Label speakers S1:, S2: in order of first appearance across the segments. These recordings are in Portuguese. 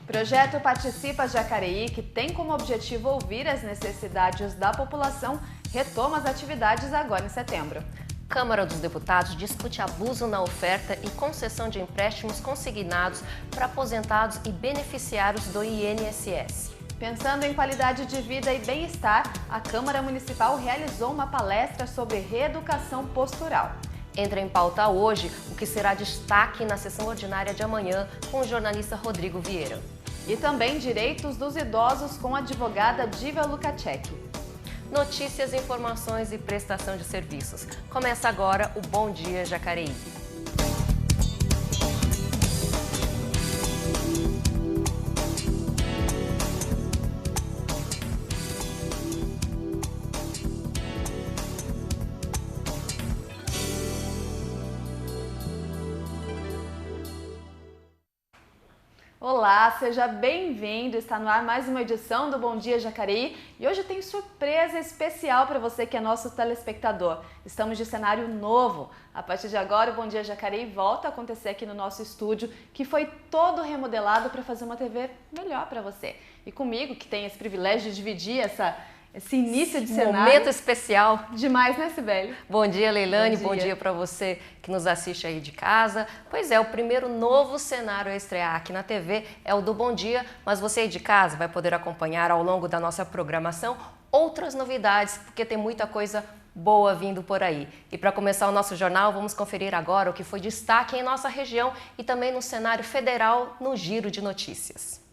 S1: Projeto Participa Jacareí, que tem como objetivo ouvir as necessidades da população, retoma as atividades agora em setembro.
S2: Câmara dos Deputados discute abuso na oferta e concessão de empréstimos consignados para aposentados e beneficiários do INSS.
S1: Pensando em qualidade de vida e bem-estar, a Câmara Municipal realizou uma palestra sobre reeducação postural.
S2: Entra em pauta hoje o que será destaque na sessão ordinária de amanhã com o jornalista Rodrigo Vieira.
S1: E também direitos dos idosos com a advogada Diva Lukacek.
S2: Notícias, informações e prestação de serviços. Começa agora o Bom Dia Jacareí.
S1: Olá, seja bem-vindo! Está no ar mais uma edição do Bom Dia Jacareí e hoje tem surpresa especial para você que é nosso telespectador. Estamos de cenário novo. A partir de agora, o Bom Dia Jacareí volta a acontecer aqui no nosso estúdio, que foi todo remodelado para fazer uma TV melhor para você. E comigo, que tem esse privilégio de dividir esse início de cenário.
S2: Momento especial.
S1: Demais, né, Sibeli?
S2: Bom dia, Leilane. Bom dia para você que nos assiste aí de casa. Pois é, o primeiro novo cenário a estrear aqui na TV é o do Bom Dia, mas você aí de casa vai poder acompanhar ao longo da nossa programação outras novidades, porque tem muita coisa boa vindo por aí. E para começar o nosso jornal, vamos conferir agora o que foi destaque em nossa região e também no cenário federal no Giro de Notícias.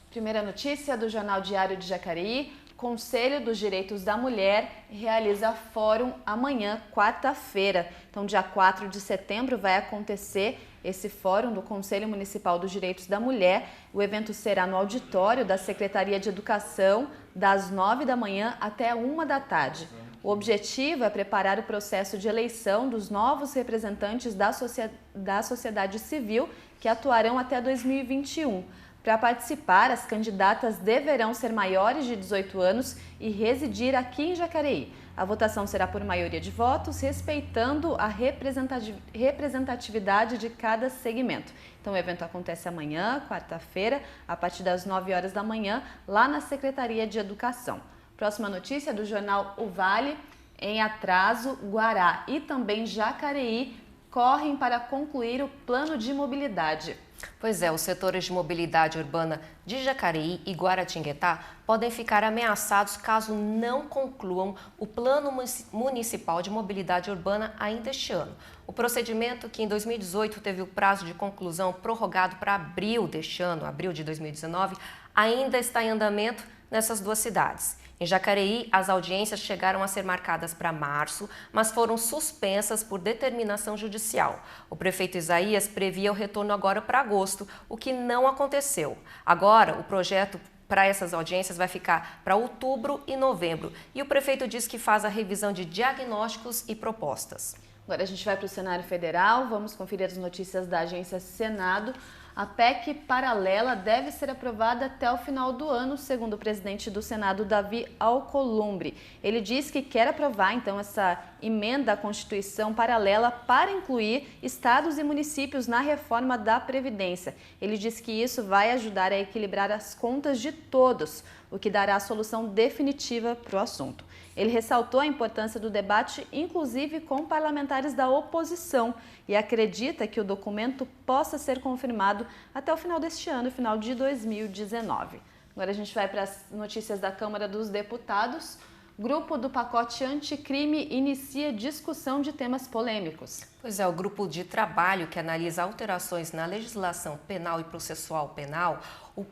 S1: Primeira notícia do Jornal Diário de Jacareí. Conselho dos Direitos da Mulher realiza fórum amanhã, quarta-feira. Então, dia 4 de setembro vai acontecer esse fórum do Conselho Municipal dos Direitos da Mulher. O evento será no auditório da Secretaria de Educação, das 9 da manhã até 1 da tarde. O objetivo é preparar o processo de eleição dos novos representantes da sociedade civil que atuarão até 2021. Para participar, as candidatas deverão ser maiores de 18 anos e residir aqui em Jacareí. A votação será por maioria de votos, respeitando a representatividade de cada segmento. Então, o evento acontece amanhã, quarta-feira, a partir das 9 horas da manhã, lá na Secretaria de Educação. Próxima notícia do jornal O Vale. Em atraso, Guará e também Jacareí correm para concluir o plano de mobilidade.
S2: Pois é, os setores de mobilidade urbana de Jacareí e Guaratinguetá podem ficar ameaçados caso não concluam o Plano Municipal de Mobilidade Urbana ainda este ano. O procedimento, que em 2018 teve o prazo de conclusão prorrogado para abril deste ano, abril de 2019, ainda está em andamento nessas duas cidades. Em Jacareí, as audiências chegaram a ser marcadas para março, mas foram suspensas por determinação judicial. O prefeito Isaías previa o retorno agora para agosto, o que não aconteceu. Agora, o projeto para essas audiências vai ficar para outubro e novembro, e o prefeito diz que faz a revisão de diagnósticos e propostas.
S1: Agora a gente vai para o cenário federal, vamos conferir as notícias da agência Senado. A PEC paralela deve ser aprovada até o final do ano, segundo o presidente do Senado, Davi Alcolumbre. Ele diz que quer aprovar, então, essa emenda à Constituição paralela para incluir estados e municípios na reforma da Previdência. Ele diz que isso vai ajudar a equilibrar as contas de todos, o que dará a solução definitiva para o assunto. Ele ressaltou a importância do debate, inclusive com parlamentares da oposição, e acredita que o documento possa ser confirmado até o final deste ano, final de 2019. Agora a gente vai para as notícias da Câmara dos Deputados. Grupo do pacote anticrime inicia discussão de temas polêmicos.
S2: Pois é, o grupo de trabalho que analisa alterações na legislação penal e processual penal,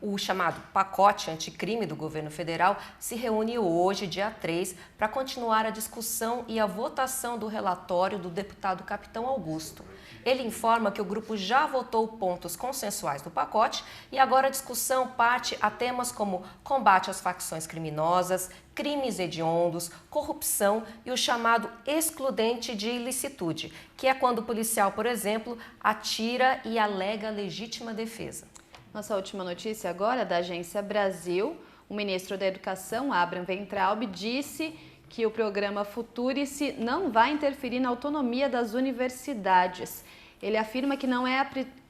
S2: o chamado pacote anticrime do governo federal, se reúne hoje, dia 3, para continuar a discussão e a votação do relatório do deputado Capitão Augusto. Ele informa que o grupo já votou pontos consensuais do pacote e agora a discussão parte a temas como combate às facções criminosas, crimes hediondos, corrupção e o chamado excludente de ilicitude, que é quando o policial, por exemplo, atira e alega legítima defesa.
S1: Nossa última notícia agora da Agência Brasil. O ministro da Educação, Abraham Weintraub, disse que o programa Futurice não vai interferir na autonomia das universidades. Ele afirma que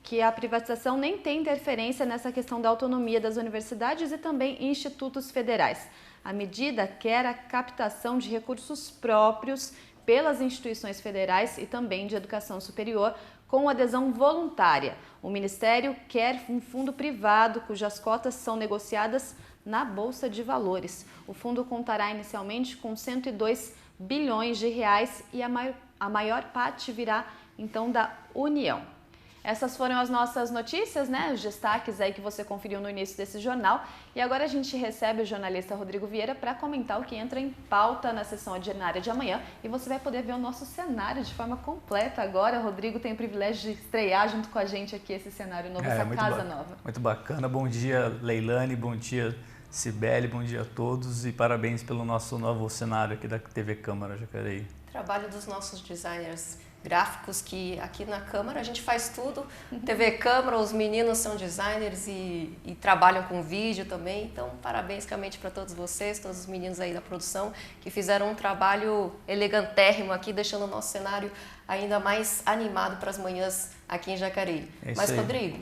S1: que a privatização nem tem interferência nessa questão da autonomia das universidades e também institutos federais. A medida quer a captação de recursos próprios pelas instituições federais e também de educação superior, com adesão voluntária. O Ministério quer um fundo privado cujas cotas são negociadas na Bolsa de Valores. O fundo contará inicialmente com 102 bilhões de reais e a maior parte virá então da União. Essas foram as nossas notícias, né? Os destaques aí que você conferiu no início desse jornal. E agora a gente recebe o jornalista Rodrigo Vieira para comentar o que entra em pauta na sessão ordinária de amanhã. E você vai poder ver o nosso cenário de forma completa agora. O Rodrigo tem o privilégio de estrear junto com a gente aqui esse cenário novo, essa casa nova.
S3: Muito bacana. Bom dia, Leilane. Bom dia, Cibele. Bom dia a todos. E parabéns pelo nosso novo cenário aqui da TV Câmara Jacareí.
S2: Trabalho dos nossos designers gráficos, que aqui na Câmara a gente faz tudo. TV Câmara, os meninos são designers e trabalham com vídeo também. Então, parabéns realmente para todos vocês, todos os meninos aí da produção, que fizeram um trabalho elegantérrimo aqui, deixando o nosso cenário ainda mais animado para as manhãs aqui em Jacareí. Mas, Rodrigo,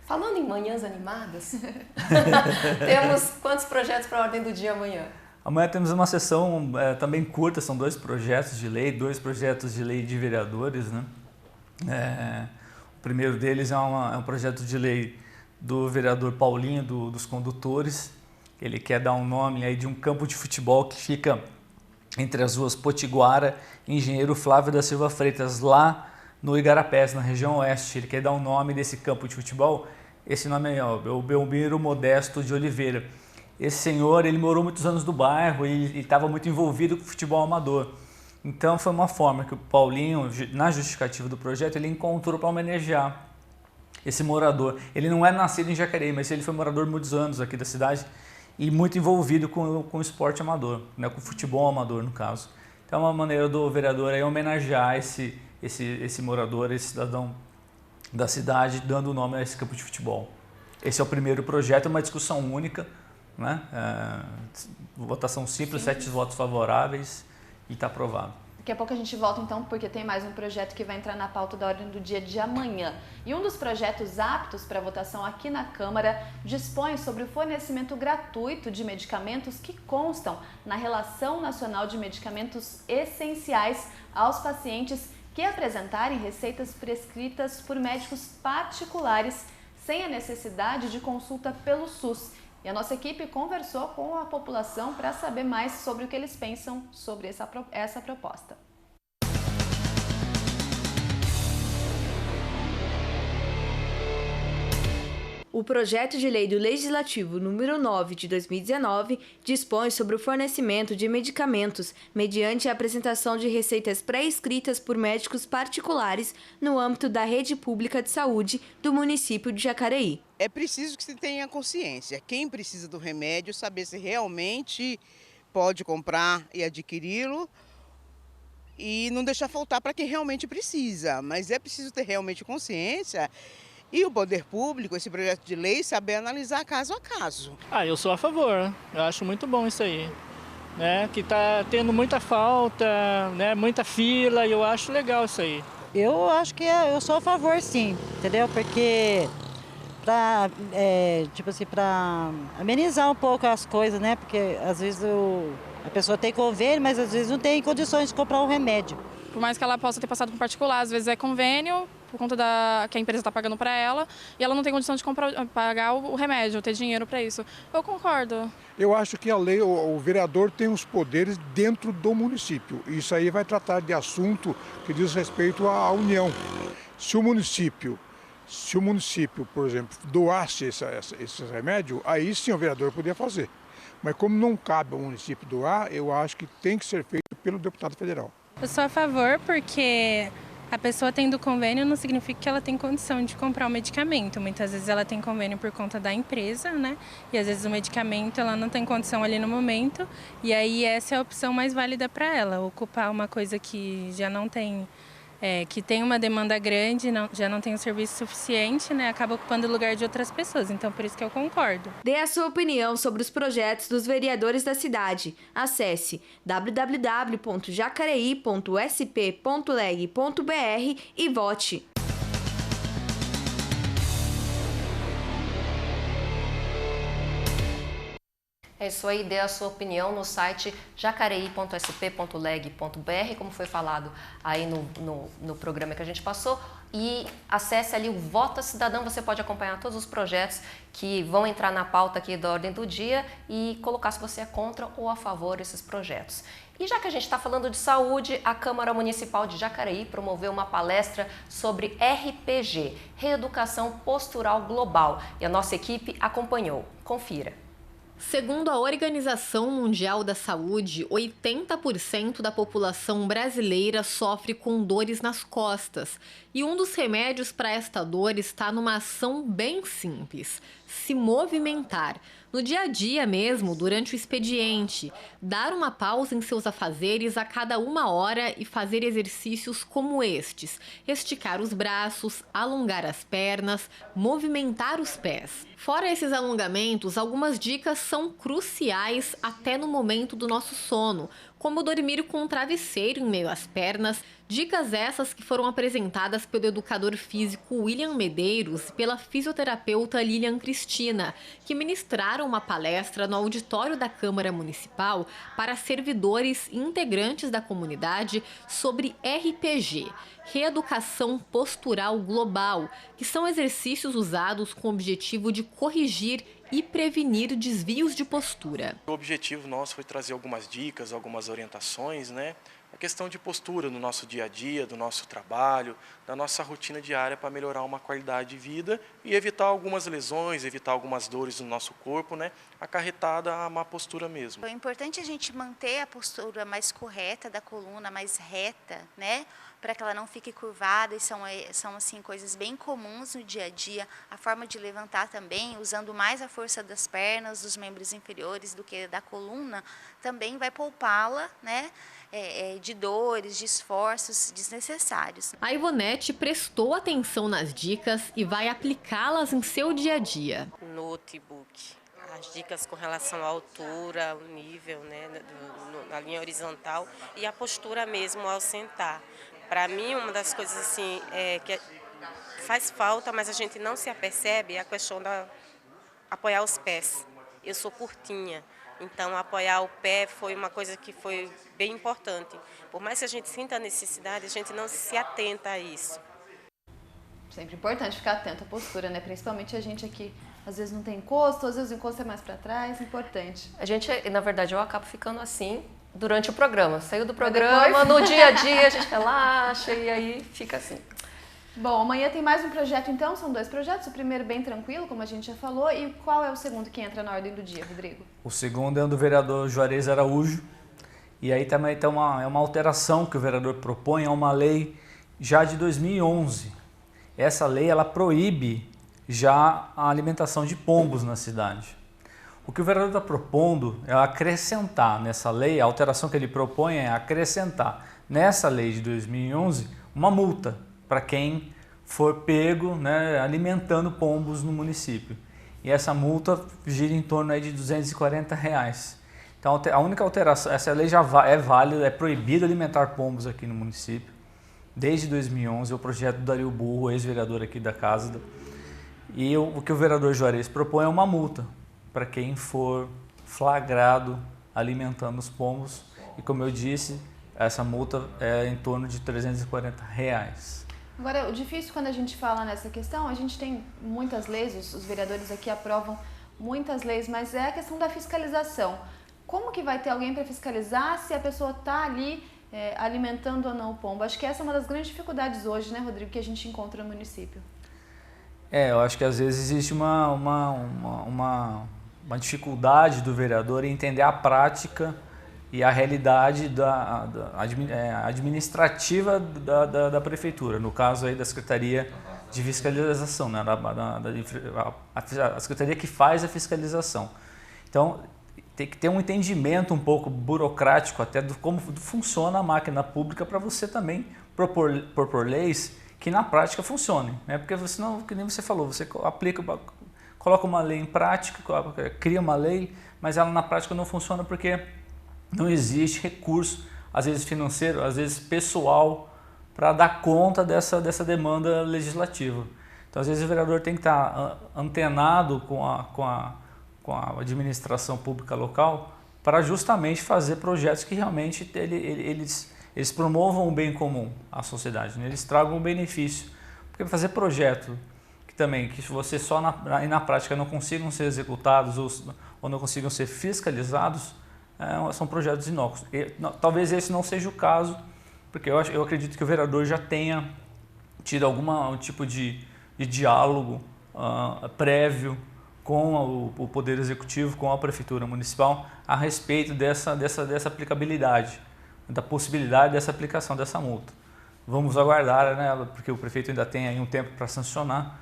S2: falando em manhãs animadas, temos quantos projetos para a ordem do dia amanhã?
S3: Amanhã temos uma sessão também curta, são 2 projetos de lei, 2 projetos de lei de vereadores, né? O primeiro deles é um projeto de lei do vereador Paulinho, dos condutores. Ele quer dar um nome aí de um campo de futebol que fica entre as ruas Potiguara e Engenheiro Flávio da Silva Freitas, lá no Igarapés, na região oeste. Ele quer dar um nome desse campo de futebol. Esse nome é o Belmiro Modesto de Oliveira. Esse senhor, ele morou muitos anos no bairro e estava muito envolvido com o futebol amador. Então foi uma forma que o Paulinho, na justificativa do projeto, ele encontrou para homenagear esse morador. Ele não é nascido em Jacareí, mas ele foi morador muitos anos aqui da cidade e muito envolvido com o esporte amador, né, com o futebol amador no caso. Então é uma maneira do vereador aí homenagear esse morador, esse cidadão da cidade, dando o nome a esse campo de futebol. Esse é o primeiro projeto, é uma discussão única, né? Votação simples, 7 votos favoráveis e está aprovado.
S1: Daqui a pouco a gente volta então, porque tem mais um projeto que vai entrar na pauta da ordem do dia de amanhã. E um dos projetos aptos para votação aqui na Câmara dispõe sobre o fornecimento gratuito de medicamentos que constam na Relação Nacional de Medicamentos Essenciais aos pacientes que apresentarem receitas prescritas por médicos particulares sem a necessidade de consulta pelo SUS. E a nossa equipe conversou com a população para saber mais sobre o que eles pensam sobre essa proposta. O projeto de lei do Legislativo número 9 de 2019 dispõe sobre o fornecimento de medicamentos mediante a apresentação de receitas pré-escritas por médicos particulares no âmbito da rede pública de saúde do município de Jacareí.
S4: É preciso que se tenha consciência. Quem precisa do remédio, saber se realmente pode comprar e adquiri-lo e não deixar faltar para quem realmente precisa. Mas é preciso ter realmente consciência. E o poder público, esse projeto de lei, saber analisar caso a caso.
S5: Eu sou a favor, eu acho muito bom isso aí, né? Que está tendo muita falta, né? Muita fila, e eu acho legal isso aí.
S6: Eu acho que eu sou a favor, sim, entendeu? Porque para amenizar um pouco as coisas, né? Porque às vezes a pessoa tem convênio, mas às vezes não tem condições de comprar um remédio.
S7: Por mais que ela possa ter passado com particular, às vezes é convênio, por conta que a empresa está pagando para ela, e ela não tem condição de pagar o remédio, ter dinheiro para isso. Eu concordo.
S8: Eu acho que a lei, o vereador tem os poderes dentro do município. Isso aí vai tratar de assunto que diz respeito à União. Se o município, por exemplo, doasse esse remédio, aí sim o vereador poderia fazer. Mas como não cabe ao município doar, eu acho que tem que ser feito pelo deputado federal.
S9: Eu sou a favor porque a pessoa tendo convênio não significa que ela tem condição de comprar o medicamento. Muitas vezes ela tem convênio por conta da empresa, né? E às vezes o medicamento ela não tem condição ali no momento. E aí essa é a opção mais válida para ela, ocupar uma coisa que já não tem que tem uma demanda grande, já não tem o serviço suficiente, né, acaba ocupando o lugar de outras pessoas. Então, por isso que eu concordo.
S10: Dê a sua opinião sobre os projetos dos vereadores da cidade. Acesse www.jacareí.sp.leg.br e vote.
S2: É isso aí, dê a sua opinião no site jacareí.sp.leg.br, como foi falado aí no programa que a gente passou, e acesse ali o Vota Cidadão, você pode acompanhar todos os projetos que vão entrar na pauta aqui da ordem do dia e colocar se você é contra ou a favor desses projetos. E já que a gente está falando de saúde, a Câmara Municipal de Jacareí promoveu uma palestra sobre RPG, Reeducação Postural Global, e a nossa equipe acompanhou. Confira.
S11: Segundo a Organização Mundial da Saúde, 80% da população brasileira sofre com dores nas costas. E um dos remédios para esta dor está numa ação bem simples: se movimentar. No dia a dia mesmo, durante o expediente, dar uma pausa em seus afazeres a cada 1 hora e fazer exercícios como estes: esticar os braços, alongar as pernas, movimentar os pés. Fora esses alongamentos, algumas dicas são cruciais até no momento do nosso sono, como dormir com um travesseiro em meio às pernas. Dicas essas que foram apresentadas pelo educador físico William Medeiros e pela fisioterapeuta Lilian Cristina, que ministraram uma palestra no auditório da Câmara Municipal para servidores e integrantes da comunidade sobre RPG, Reeducação Postural Global, que são exercícios usados com o objetivo de corrigir e prevenir desvios de postura.
S12: O objetivo nosso foi trazer algumas dicas, algumas orientações, né? A questão de postura no nosso dia a dia, do nosso trabalho, da nossa rotina diária para melhorar uma qualidade de vida e evitar algumas lesões, evitar algumas dores no nosso corpo, né? Acarretada a má postura mesmo.
S13: É importante a gente manter a postura mais correta da coluna, mais reta, né? Para que ela não fique curvada, e são assim, coisas bem comuns no dia a dia. A forma de levantar também, usando mais a força das pernas, dos membros inferiores do que da coluna, também vai poupá-la, né, de dores, de esforços desnecessários.
S11: A Ivonete prestou atenção nas dicas e vai aplicá-las em seu dia a dia.
S14: Notebook. As dicas com relação à altura, o nível, né, na linha horizontal e a postura mesmo ao sentar. Para mim, uma das coisas assim, que faz falta, mas a gente não se apercebe, é a questão de apoiar os pés. Eu sou curtinha, então apoiar o pé foi uma coisa que foi bem importante. Por mais que a gente sinta a necessidade, a gente não se atenta a isso.
S1: Sempre importante ficar atento à postura, né? Principalmente a gente aqui, às vezes não tem encosto, às vezes o encosto é mais para trás, importante.
S2: A gente, na verdade, eu acabo ficando assim durante o programa. Saiu do programa, no dia a dia a gente relaxa e aí fica assim.
S1: Bom, amanhã tem mais um projeto então, são 2 projetos. O primeiro bem tranquilo, como a gente já falou, e qual é o segundo que entra na ordem do dia, Rodrigo?
S3: O segundo é o do vereador Juarez Araújo, e aí também tem uma alteração que o vereador propõe a uma lei já de 2011. Essa lei, ela proíbe já a alimentação de pombos na cidade. O que o vereador está propondo é acrescentar nessa lei, a alteração que ele propõe é acrescentar nessa lei de 2011 uma multa para quem for pego, né, alimentando pombos no município. E essa multa gira em torno aí de R$240. Então a única alteração, essa lei já é válida, é proibido alimentar pombos aqui no município. Desde 2011, é o projeto do Dario Burro, ex-vereador aqui da casa. E o que o vereador Juarez propõe é uma multa para quem for flagrado alimentando os pombos. E como eu disse, essa multa é em torno de R$340.
S1: Agora, o difícil quando a gente fala nessa questão, a gente tem muitas leis, os vereadores aqui aprovam muitas leis, mas é a questão da fiscalização. Como que vai ter alguém para fiscalizar se a pessoa está ali alimentando ou não o pombo? Acho que essa é uma das grandes dificuldades hoje, né, Rodrigo, que a gente encontra no município.
S3: Eu acho que às vezes existe uma dificuldade do vereador em entender a prática e a realidade administrativa da prefeitura, no caso aí da Secretaria de Fiscalização, né? A Secretaria que faz a fiscalização. Então, tem que ter um entendimento um pouco burocrático até de como funciona a máquina pública para você também propor leis que na prática funcionem, né? Porque senão, que nem você falou, você coloca uma lei em prática, cria uma lei, mas ela na prática não funciona porque não existe recurso, às vezes financeiro, às vezes pessoal, para dar conta dessa demanda legislativa. Então, às vezes o vereador tem que estar antenado com a administração pública local para justamente fazer projetos que realmente eles promovam o bem comum à sociedade, né? Eles tragam um benefício. Porque fazer projeto que você só na prática não consigam ser executados ou não consigam ser fiscalizados, são projetos inócuos. Talvez esse não seja o caso, porque eu acredito que o vereador já tenha tido algum tipo de diálogo prévio com o Poder Executivo, com a Prefeitura Municipal, a respeito dessa aplicabilidade, da possibilidade dessa aplicação dessa multa. Vamos aguardar, né, porque o prefeito ainda tem aí um tempo para sancionar,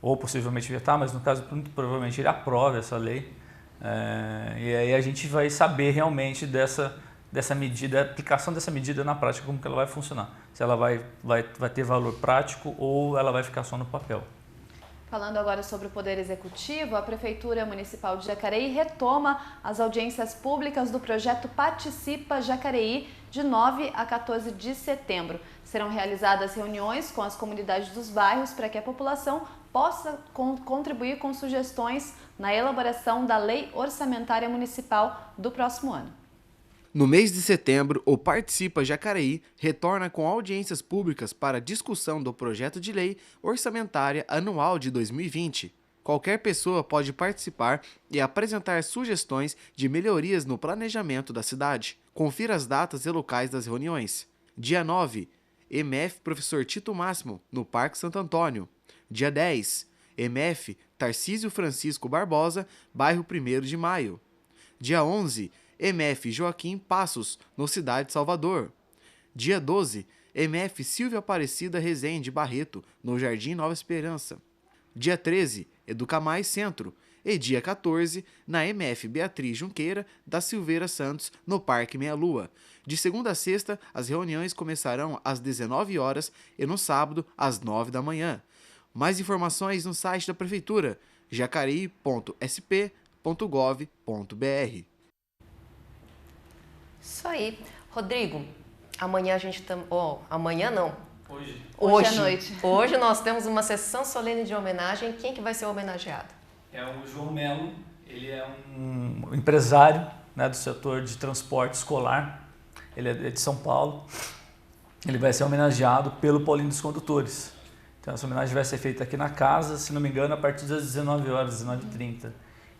S3: ou possivelmente vetar, mas no caso, provavelmente ele aprova essa lei. E aí a gente vai saber realmente dessa medida, a aplicação dessa medida na prática, como que ela vai funcionar. Se ela vai ter valor prático ou ela vai ficar só no papel.
S1: Falando agora sobre o Poder Executivo, a Prefeitura Municipal de Jacareí retoma as audiências públicas do projeto Participa Jacareí de 9 a 14 de setembro. Serão realizadas reuniões com as comunidades dos bairros para que a população possa contribuir com sugestões na elaboração da Lei Orçamentária Municipal do próximo ano.
S15: No mês de setembro, o Participa Jacareí retorna com audiências públicas para discussão do projeto de lei orçamentária anual de 2020. Qualquer pessoa pode participar e apresentar sugestões de melhorias no planejamento da cidade. Confira as datas e locais das reuniões. Dia 9, MF Professor Tito Máximo, no Parque Santo Antônio. Dia 10, MF Tarcísio Francisco Barbosa, bairro 1º de Maio. Dia 11, MF Joaquim Passos, no Cidade de Salvador. Dia 12, MF Silvia Aparecida Rezende Barreto, no Jardim Nova Esperança. Dia 13, Educamais Centro. E dia 14, na MF Beatriz Junqueira da Silveira Santos, no Parque Meia Lua. De segunda a sexta, as reuniões começarão às 19 horas e no sábado, às 9 da manhã. Mais informações no site da Prefeitura, jacareí.sp.gov.br.
S2: Isso aí. Rodrigo, amanhã a gente amanhã não.
S1: Hoje à noite.
S2: Hoje nós temos uma sessão solene de homenagem. Quem que vai ser homenageado?
S3: É o João Melo. Ele é um empresário, né, do setor de transporte escolar. Ele é de São Paulo. Ele vai ser homenageado pelo Paulinho dos Condutores. Então essa homenagem vai ser feita aqui na casa, se não me engano, a partir das 19 horas, 19h30.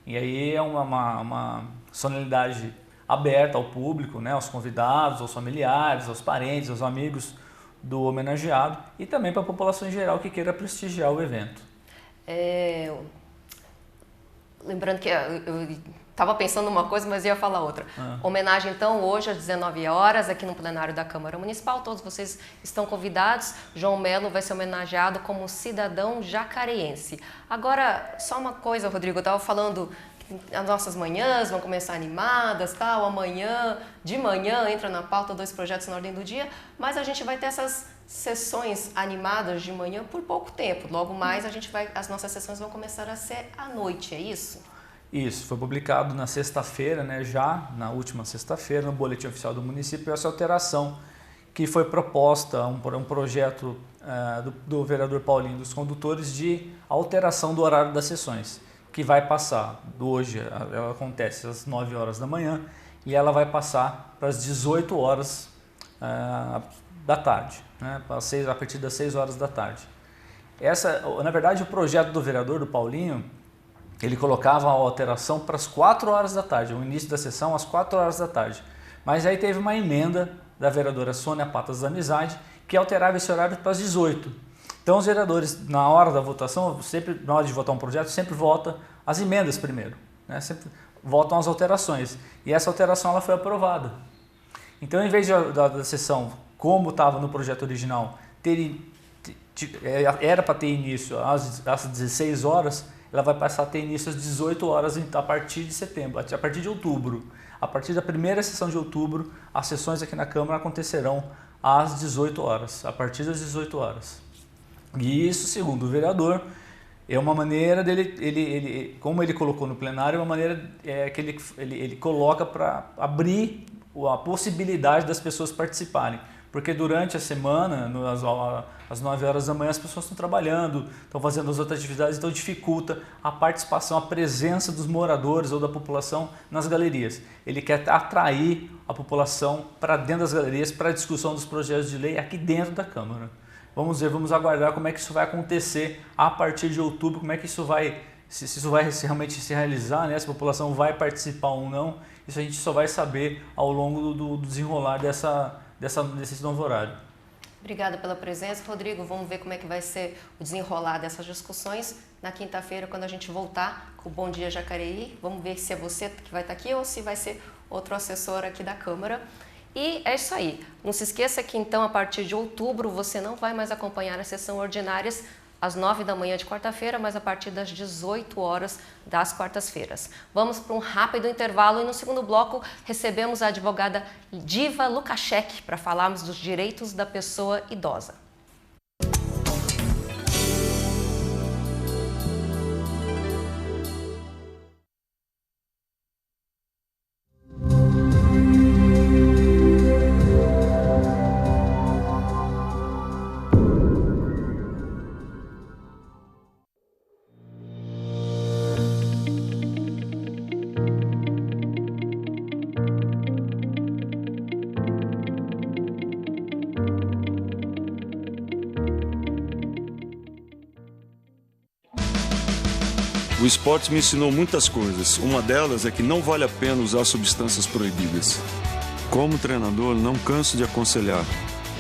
S3: E aí é uma solenidade aberta ao público, né, aos convidados, aos familiares, aos parentes, aos amigos do homenageado e também para a população em geral que queira prestigiar o evento.
S2: Lembrando que eu estava pensando uma coisa, mas ia falar outra. Homenagem, então, hoje às 19 horas, aqui no plenário da Câmara Municipal. Todos vocês estão convidados. João Melo vai ser homenageado como cidadão jacareense. Agora, só uma coisa, Rodrigo, eu estava falando, as nossas manhãs vão começar animadas, tal. Amanhã, de manhã, entra na pauta 2 projetos na ordem do dia, mas a gente vai ter essas sessões animadas de manhã por pouco tempo. Logo mais, as nossas sessões vão começar a ser à noite, é isso?
S3: Isso, foi publicado na sexta-feira, né, já na última sexta-feira, no Boletim Oficial do Município, essa alteração que foi proposta, um projeto do vereador Paulinho dos Condutores de alteração do horário das sessões, que vai passar, hoje ela acontece às 9 horas da manhã e ela vai passar para as 18 horas da tarde, né, a partir das 6 horas da tarde. Na verdade, o projeto do vereador, do Paulinho, ele colocava a alteração para as 4 horas da tarde, o início da sessão às 4 horas da tarde. Mas aí teve uma emenda da vereadora Sônia Patas da Amizade que alterava esse horário para as 18. Então os vereadores, na hora da votação, sempre, na hora de votar um projeto, sempre vota as emendas primeiro, né? Sempre votam as alterações. E essa alteração ela foi aprovada. Então, em vez da sessão, como estava no projeto original, era para ter início às 16 horas, ela vai passar a ter início às 18 horas a partir de setembro, a partir de outubro. A partir da primeira sessão de outubro, as sessões aqui na Câmara acontecerão às 18 horas, a partir das 18 horas. E isso, segundo o vereador, é uma maneira dele, como ele colocou no plenário, é uma maneira que ele coloca para abrir a possibilidade das pessoas participarem. Porque durante a semana, às 9 horas da manhã, as pessoas estão trabalhando, estão fazendo as outras atividades, então dificulta a participação, a presença dos moradores ou da população nas galerias. Ele quer atrair a população para dentro das galerias, para a discussão dos projetos de lei aqui dentro da Câmara. Vamos ver, vamos aguardar como é que isso vai acontecer a partir de outubro, como é que isso vai, se isso vai realmente se realizar, né? Se a população vai participar ou não, isso a gente só vai saber ao longo do desenrolar desse novo horário.
S2: Obrigada pela presença, Rodrigo. Vamos ver como é que vai ser o desenrolar dessas discussões na quinta-feira, quando a gente voltar com o Bom Dia Jacareí. Vamos ver se é você que vai estar aqui ou se vai ser outro assessor aqui da Câmara. E é isso aí. Não se esqueça que, então, a partir de outubro, você não vai mais acompanhar as sessões ordinárias às 9 da manhã de quarta-feira, mas a partir das 18 horas das quartas-feiras. Vamos para um rápido intervalo e no segundo bloco recebemos a advogada Diva Lukashek para falarmos dos direitos da pessoa idosa.
S16: O esporte me ensinou muitas coisas. Uma delas é que não vale a pena usar substâncias proibidas. Como treinador, não canso de aconselhar.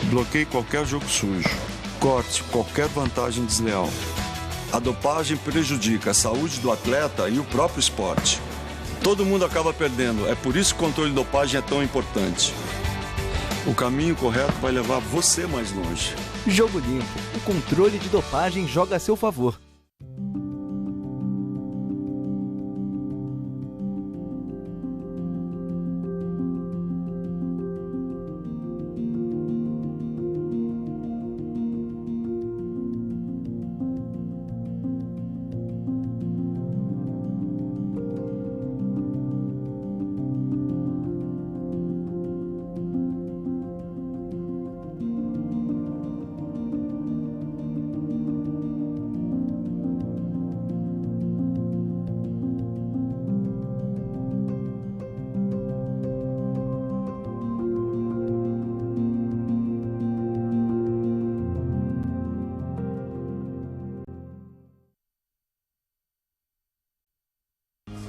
S16: Bloqueie qualquer jogo sujo. Corte qualquer vantagem desleal. A dopagem prejudica a saúde do atleta e o próprio esporte. Todo mundo acaba perdendo. É por isso que o controle de dopagem é tão importante. O caminho correto vai levar você mais longe.
S17: Jogo Limpo. O controle de dopagem joga a seu favor.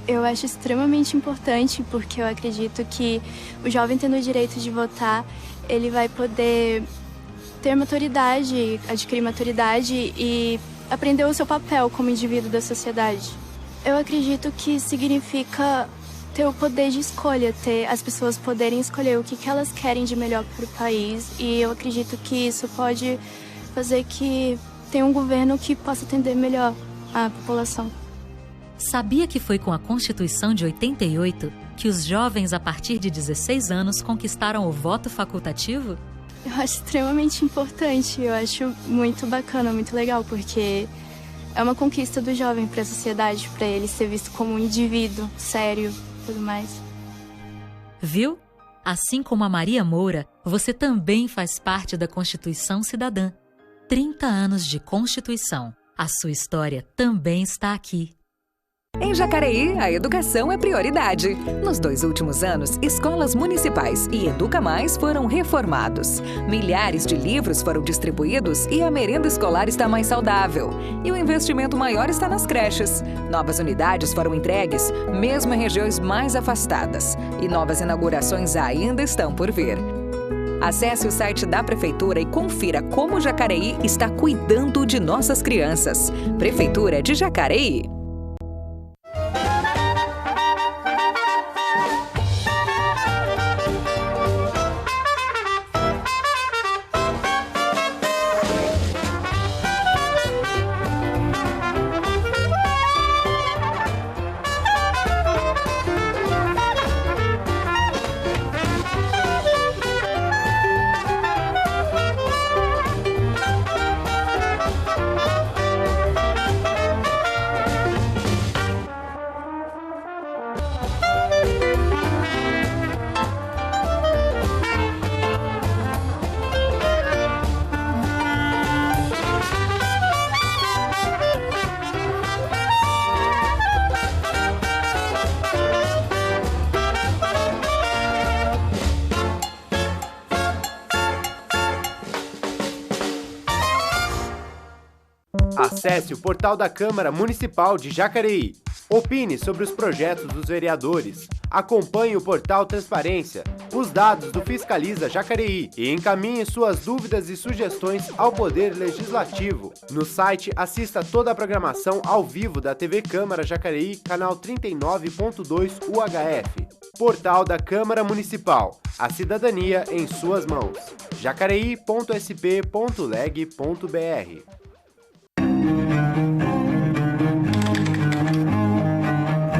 S18: Eu acho extremamente importante, porque eu acredito que o jovem tendo o direito de votar, ele vai poder ter maturidade, adquirir maturidade e aprender o seu papel como indivíduo da sociedade. Eu acredito que significa ter o poder de escolha, ter as pessoas poderem escolher o que elas querem de melhor para o país, e eu acredito que isso pode fazer que tenha um governo que possa atender melhor a população.
S19: Sabia que foi com a Constituição de 88 que os jovens a partir de 16 anos conquistaram o voto facultativo?
S18: Eu acho extremamente importante, eu acho muito bacana, muito legal, porque é uma conquista do jovem para a sociedade, para ele ser visto como um indivíduo sério e tudo mais.
S19: Viu? Assim como a Maria Moura, você também faz parte da Constituição Cidadã. 30 anos de Constituição. A sua história também está aqui.
S20: Em Jacareí, a educação é prioridade. Nos 2 últimos anos, escolas municipais e Educa Mais foram reformados. Milhares de livros foram distribuídos e a merenda escolar está mais saudável. E o investimento maior está nas creches. Novas unidades foram entregues, mesmo em regiões mais afastadas. E novas inaugurações ainda estão por vir. Acesse o site da Prefeitura e confira como Jacareí está cuidando de nossas crianças. Prefeitura de Jacareí.
S21: Acesse o portal da Câmara Municipal de Jacareí. Opine sobre os projetos dos vereadores. Acompanhe o portal Transparência, os dados do Fiscaliza Jacareí e encaminhe suas dúvidas e sugestões ao Poder Legislativo. No site, assista toda a programação ao vivo da TV Câmara Jacareí, canal 39.2 UHF. Portal da Câmara Municipal. A cidadania em suas mãos. jacareí.sp.leg.br.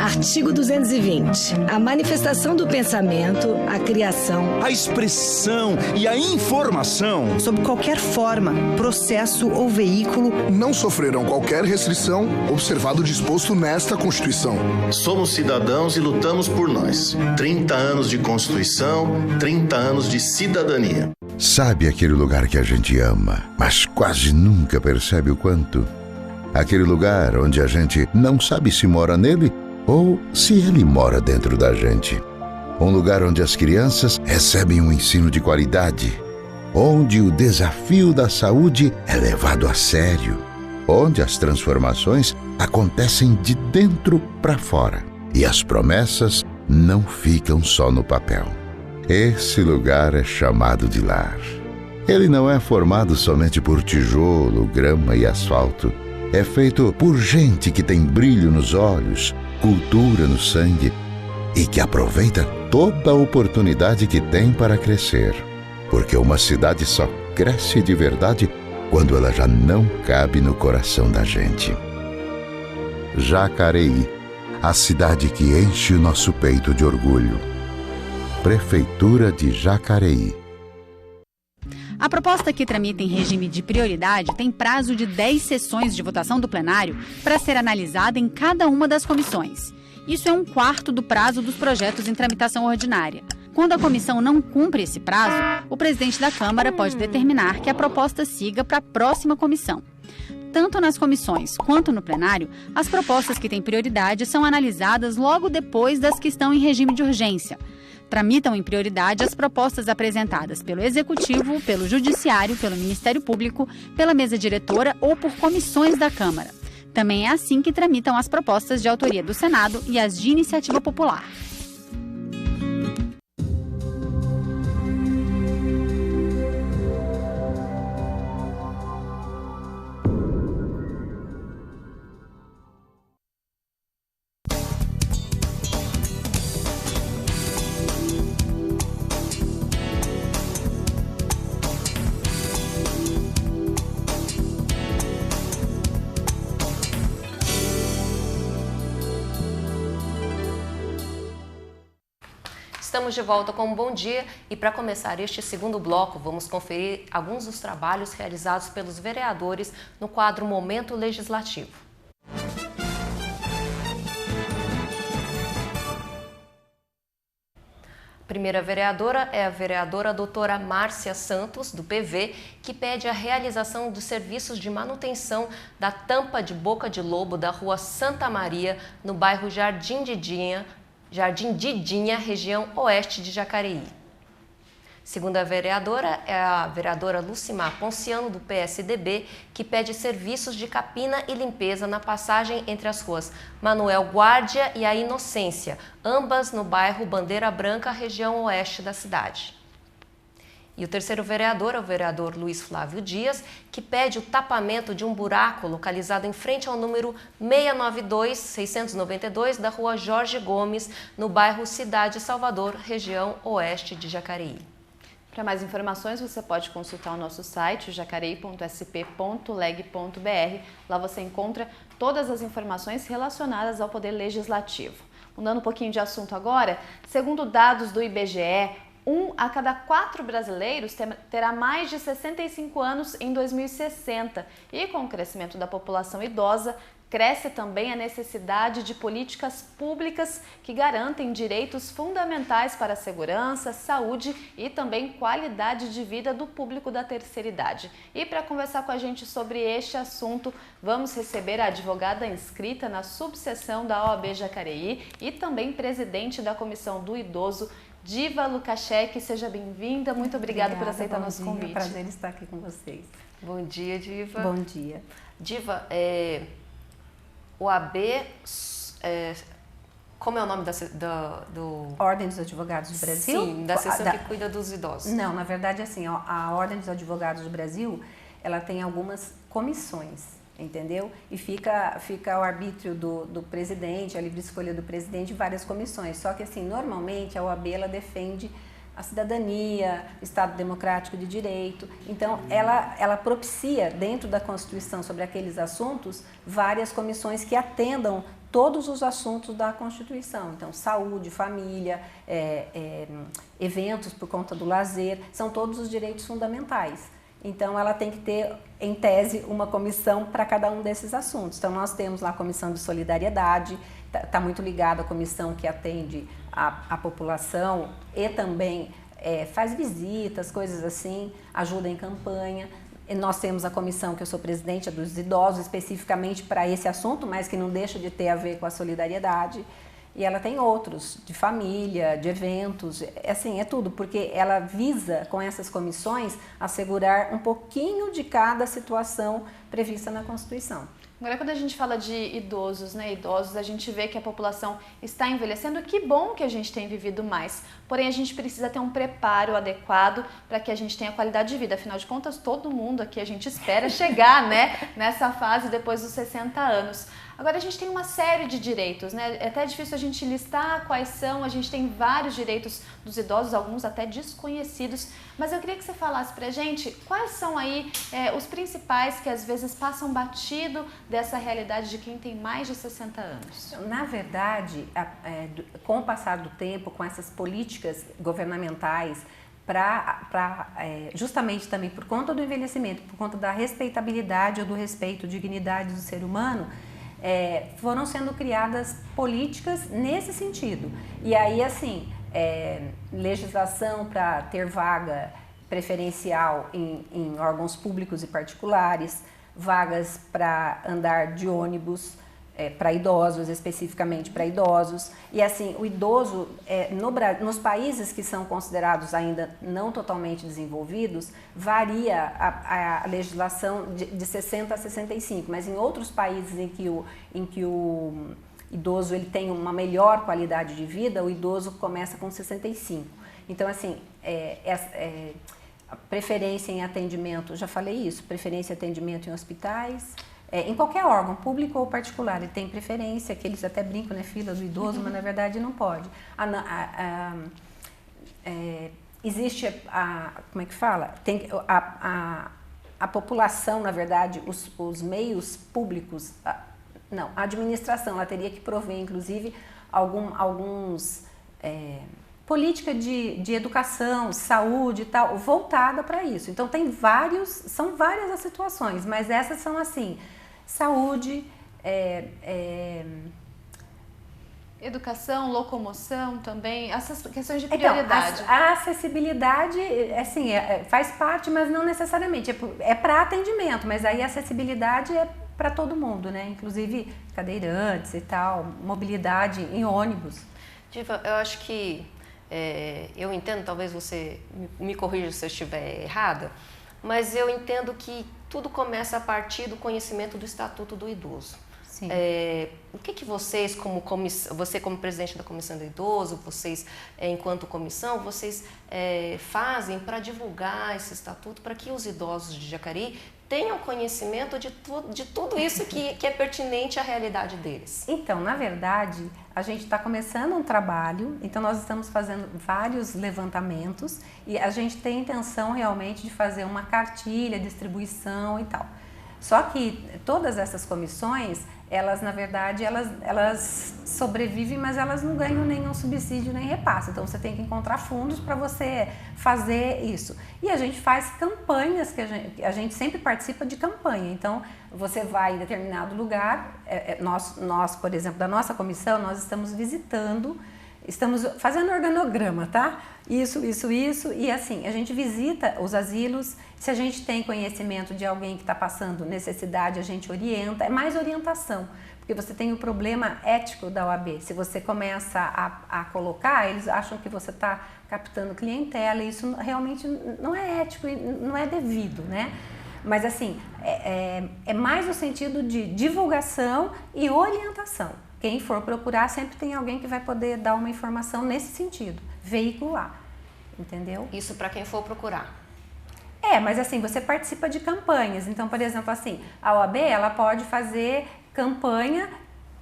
S22: Artigo 220. A manifestação do pensamento, a criação,
S23: a expressão e a informação,
S22: sob qualquer forma, processo ou veículo,
S24: não sofrerão qualquer restrição, observado o disposto nesta Constituição.
S25: Somos cidadãos e lutamos por nós. 30 anos de Constituição, 30 anos de cidadania.
S26: Sabe aquele lugar que a gente ama, mas quase nunca percebe o quanto? Aquele lugar onde a gente não sabe se mora nele ou se ele mora dentro da gente. Um lugar onde as crianças recebem um ensino de qualidade, onde o desafio da saúde é levado a sério, onde as transformações acontecem de dentro para fora e as promessas não ficam só no papel. Esse lugar é chamado de lar. Ele não é formado somente por tijolo, grama e asfalto. É feito por gente que tem brilho nos olhos, cultura no sangue e que aproveita toda a oportunidade que tem para crescer. Porque uma cidade só cresce de verdade quando ela já não cabe no coração da gente. Jacareí, a cidade que enche o nosso peito de orgulho. Prefeitura de Jacareí.
S27: A proposta que tramita em regime de prioridade tem prazo de 10 sessões de votação do plenário para ser analisada em cada uma das comissões. Isso é 1/4 do prazo dos projetos em tramitação ordinária. Quando a comissão não cumpre esse prazo, o presidente da Câmara pode determinar que a proposta siga para a próxima comissão. Tanto nas comissões quanto no plenário, as propostas que têm prioridade são analisadas logo depois das que estão em regime de urgência. Tramitam em prioridade as propostas apresentadas pelo Executivo, pelo Judiciário, pelo Ministério Público, pela mesa diretora ou por comissões da Câmara. Também é assim que tramitam as propostas de autoria do Senado e as de iniciativa popular.
S2: Estamos de volta com um bom dia e para começar este segundo bloco, vamos conferir alguns dos trabalhos realizados pelos vereadores no quadro Momento Legislativo. A primeira vereadora é a vereadora doutora Márcia Santos, do PV, que pede a realização dos serviços de manutenção da tampa de boca de lobo da rua Santa Maria, no bairro Jardim Didinha, região oeste de Jacareí. Segunda vereadora é a vereadora Lucimar Ponciano, do PSDB, que pede serviços de capina e limpeza na passagem entre as ruas Manuel Guardia e a Inocência, ambas no bairro Bandeira Branca, região oeste da cidade. E o terceiro vereador é o vereador Luiz Flávio Dias, que pede o tapamento de um buraco localizado em frente ao número 692 da rua Jorge Gomes, no bairro Cidade Salvador, região oeste de Jacareí.
S1: Para mais informações, você pode consultar o nosso site, jacareí.sp.leg.br. Lá você encontra todas as informações relacionadas ao Poder Legislativo. Mudando um pouquinho de assunto agora, segundo dados do IBGE, 1 a cada 4 brasileiros terá mais de 65 anos em 2060. E com o crescimento da população idosa, cresce também a necessidade de políticas públicas que garantem direitos fundamentais para a segurança, saúde e também qualidade de vida do público da terceira idade. E para conversar com a gente sobre este assunto, vamos receber a advogada inscrita na subseção da OAB Jacareí e também presidente da Comissão do Idoso, Diva Lukashek, seja bem-vinda. Muito obrigada por aceitar nosso convite.
S4: É um prazer estar aqui com vocês.
S2: Bom dia, Diva.
S4: Bom dia.
S2: Diva, o AB, como é o nome do...
S4: Ordem dos Advogados do Brasil?
S2: Sim, da seção que cuida dos idosos.
S4: Não, na verdade, assim, a Ordem dos Advogados do Brasil, ela tem algumas comissões, entendeu? E fica ao arbítrio do presidente, a livre escolha do presidente, várias comissões. Só que, assim, normalmente a OAB, ela defende a cidadania, o Estado Democrático de Direito. Então, ela propicia, dentro da Constituição, sobre aqueles assuntos, várias comissões que atendam todos os assuntos da Constituição. Então, saúde, família, eventos por conta do lazer, são todos os direitos fundamentais. Então, ela tem que ter, em tese, uma comissão para cada um desses assuntos. Então, nós temos lá a Comissão de Solidariedade, está muito ligada à comissão que atende a população e também faz visitas, coisas assim, ajuda em campanha. E nós temos a comissão que eu sou presidente, dos idosos, especificamente para esse assunto, mas que não deixa de ter a ver com a solidariedade. E ela tem outros, de família, de eventos, assim, é tudo, porque ela visa, com essas comissões, assegurar um pouquinho de cada situação prevista na Constituição.
S1: Agora, quando a gente fala de idosos, a gente vê que a população está envelhecendo. Que bom que a gente tem vivido mais. Porém, a gente precisa ter um preparo adequado para que a gente tenha qualidade de vida. Afinal de contas, todo mundo aqui, a gente espera chegar, nessa fase depois dos 60 anos. Agora, a gente tem uma série de direitos, É até difícil a gente listar quais são. A gente tem vários direitos dos idosos, alguns até desconhecidos. Mas eu queria que você falasse pra gente quais são aí os principais que às vezes passam batido dessa realidade de quem tem mais de 60 anos.
S4: Na verdade, com o passar do tempo, com essas políticas governamentais, justamente também por conta do envelhecimento, por conta da respeitabilidade ou do respeito, dignidade do ser humano, foram sendo criadas políticas nesse sentido. E aí, assim, legislação para ter vaga preferencial em órgãos públicos e particulares, vagas para andar de ônibus para idosos, especificamente para idosos. E assim, o idoso, nos países que são considerados ainda não totalmente desenvolvidos, varia a legislação de 60 a 65, mas em outros países em que o idoso ele tem uma melhor qualidade de vida, o idoso começa com 65. Então, assim, a preferência em atendimento, já falei isso, preferência em atendimento em hospitais, em qualquer órgão, público ou particular, ele tem preferência, que eles até brincam, fila do idoso, mas na verdade não pode. Existe como é que fala? A população, na verdade, os meios públicos, a administração, ela teria que prover, inclusive, alguns política de educação, saúde e tal, voltada para isso. Então, são várias as situações, mas essas são assim, saúde,
S1: educação, locomoção também, essas questões de prioridade.
S4: Então, a acessibilidade, assim, faz parte, mas não necessariamente, é para atendimento, mas aí a acessibilidade é para todo mundo, inclusive cadeirantes e tal, mobilidade em ônibus.
S2: Diva, eu acho que eu entendo, talvez você me corrija se eu estiver errada, mas eu entendo que tudo começa a partir do conhecimento do Estatuto do Idoso.
S4: Sim.
S2: O que vocês, você como presidente da Comissão do Idoso, vocês enquanto comissão, vocês fazem para divulgar esse estatuto, para que os idosos de Jacareí tenham conhecimento de tudo isso que é pertinente à realidade deles?
S4: Então, na verdade, a gente está começando um trabalho, então nós estamos fazendo vários levantamentos e a gente tem intenção realmente de fazer uma cartilha, distribuição e tal. Só que todas essas comissões, elas na verdade, elas sobrevivem, mas elas não ganham nenhum subsídio nem repasse. Então você tem que encontrar fundos para você fazer isso. E a gente faz campanhas, que a gente sempre participa de campanha. Então você vai em determinado lugar, nós, por exemplo, da nossa comissão, nós estamos visitando estamos fazendo organograma, tá? Isso, e assim, a gente visita os asilos, se a gente tem conhecimento de alguém que está passando necessidade, a gente orienta, é mais orientação, porque você tem o problema ético da OAB, se você começa a colocar, eles acham que você está captando clientela, e isso realmente não é ético e não é devido, né? Mas assim, é mais no sentido de divulgação e orientação. Quem for procurar, sempre tem alguém que vai poder dar uma informação nesse sentido, veicular, entendeu?
S2: Isso para quem for procurar.
S4: Mas assim, você participa de campanhas. Então, por exemplo, assim, a OAB, ela pode fazer campanha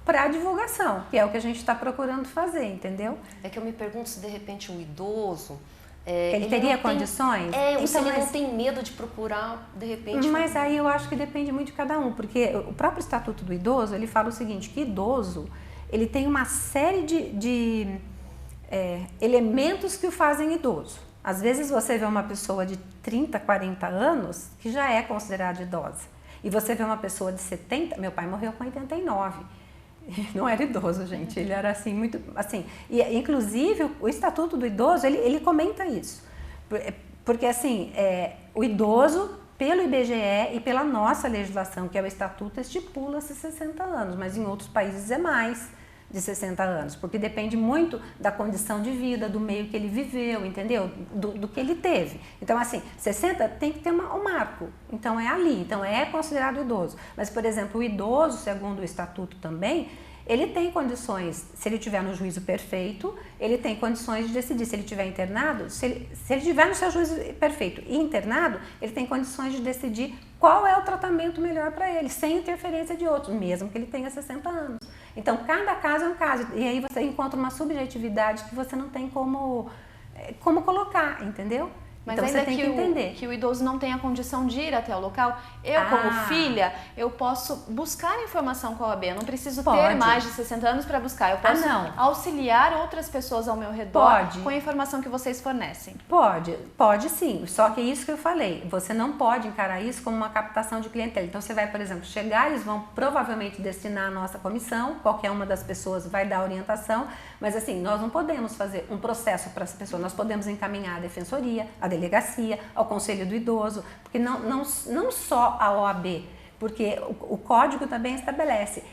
S4: para divulgação, que é o que a gente está procurando fazer, entendeu?
S2: É que eu me pergunto se de repente um idoso...
S4: ele teria condições?
S2: Ou se ele não tem medo de procurar, de repente...
S4: Mas aí eu acho que depende muito de cada um, porque o próprio Estatuto do Idoso, ele fala o seguinte, que idoso, ele tem uma série de elementos que o fazem idoso. Às vezes você vê uma pessoa de 30, 40 anos que já é considerada idosa. E você vê uma pessoa de 70, meu pai morreu com 89. Não era idoso, gente, ele era assim, muito, assim, e inclusive o Estatuto do Idoso, ele comenta isso, porque assim, o idoso, pelo IBGE e pela nossa legislação, que é o Estatuto, estipula-se 60 anos, mas em outros países é mais de 60 anos, porque depende muito da condição de vida, do meio que ele viveu, entendeu? Do que ele teve. Então, assim, 60 tem que ter um marco, então é ali, então é considerado idoso. Mas, por exemplo, o idoso, segundo o Estatuto também, ele tem condições, se ele estiver no juízo perfeito, ele tem condições de decidir. Se ele estiver internado, se ele estiver no seu juízo perfeito e internado, ele tem condições de decidir qual é o tratamento melhor para ele, sem interferência de outros, mesmo que ele tenha 60 anos. Então, cada caso é um caso, e aí você encontra uma subjetividade que você não tem como colocar, entendeu?
S1: Mas
S4: então,
S1: ainda
S4: você tem que entender.
S1: Que o idoso não tem a condição de ir até o local, eu como filha, eu posso buscar informação com a OAB, eu não preciso ter mais de 60 anos para buscar, eu posso auxiliar outras pessoas ao meu redor com a informação que vocês fornecem.
S4: Pode sim, só que é isso que eu falei, você não pode encarar isso como uma captação de clientela. Então você vai, por exemplo, chegar, eles vão provavelmente destinar a nossa comissão, qualquer uma das pessoas vai dar orientação, mas assim, nós não podemos fazer um processo para essa pessoa, nós podemos encaminhar a defensoria, a delegacia, ao Conselho do Idoso, porque não só a OAB, porque o código também estabelece,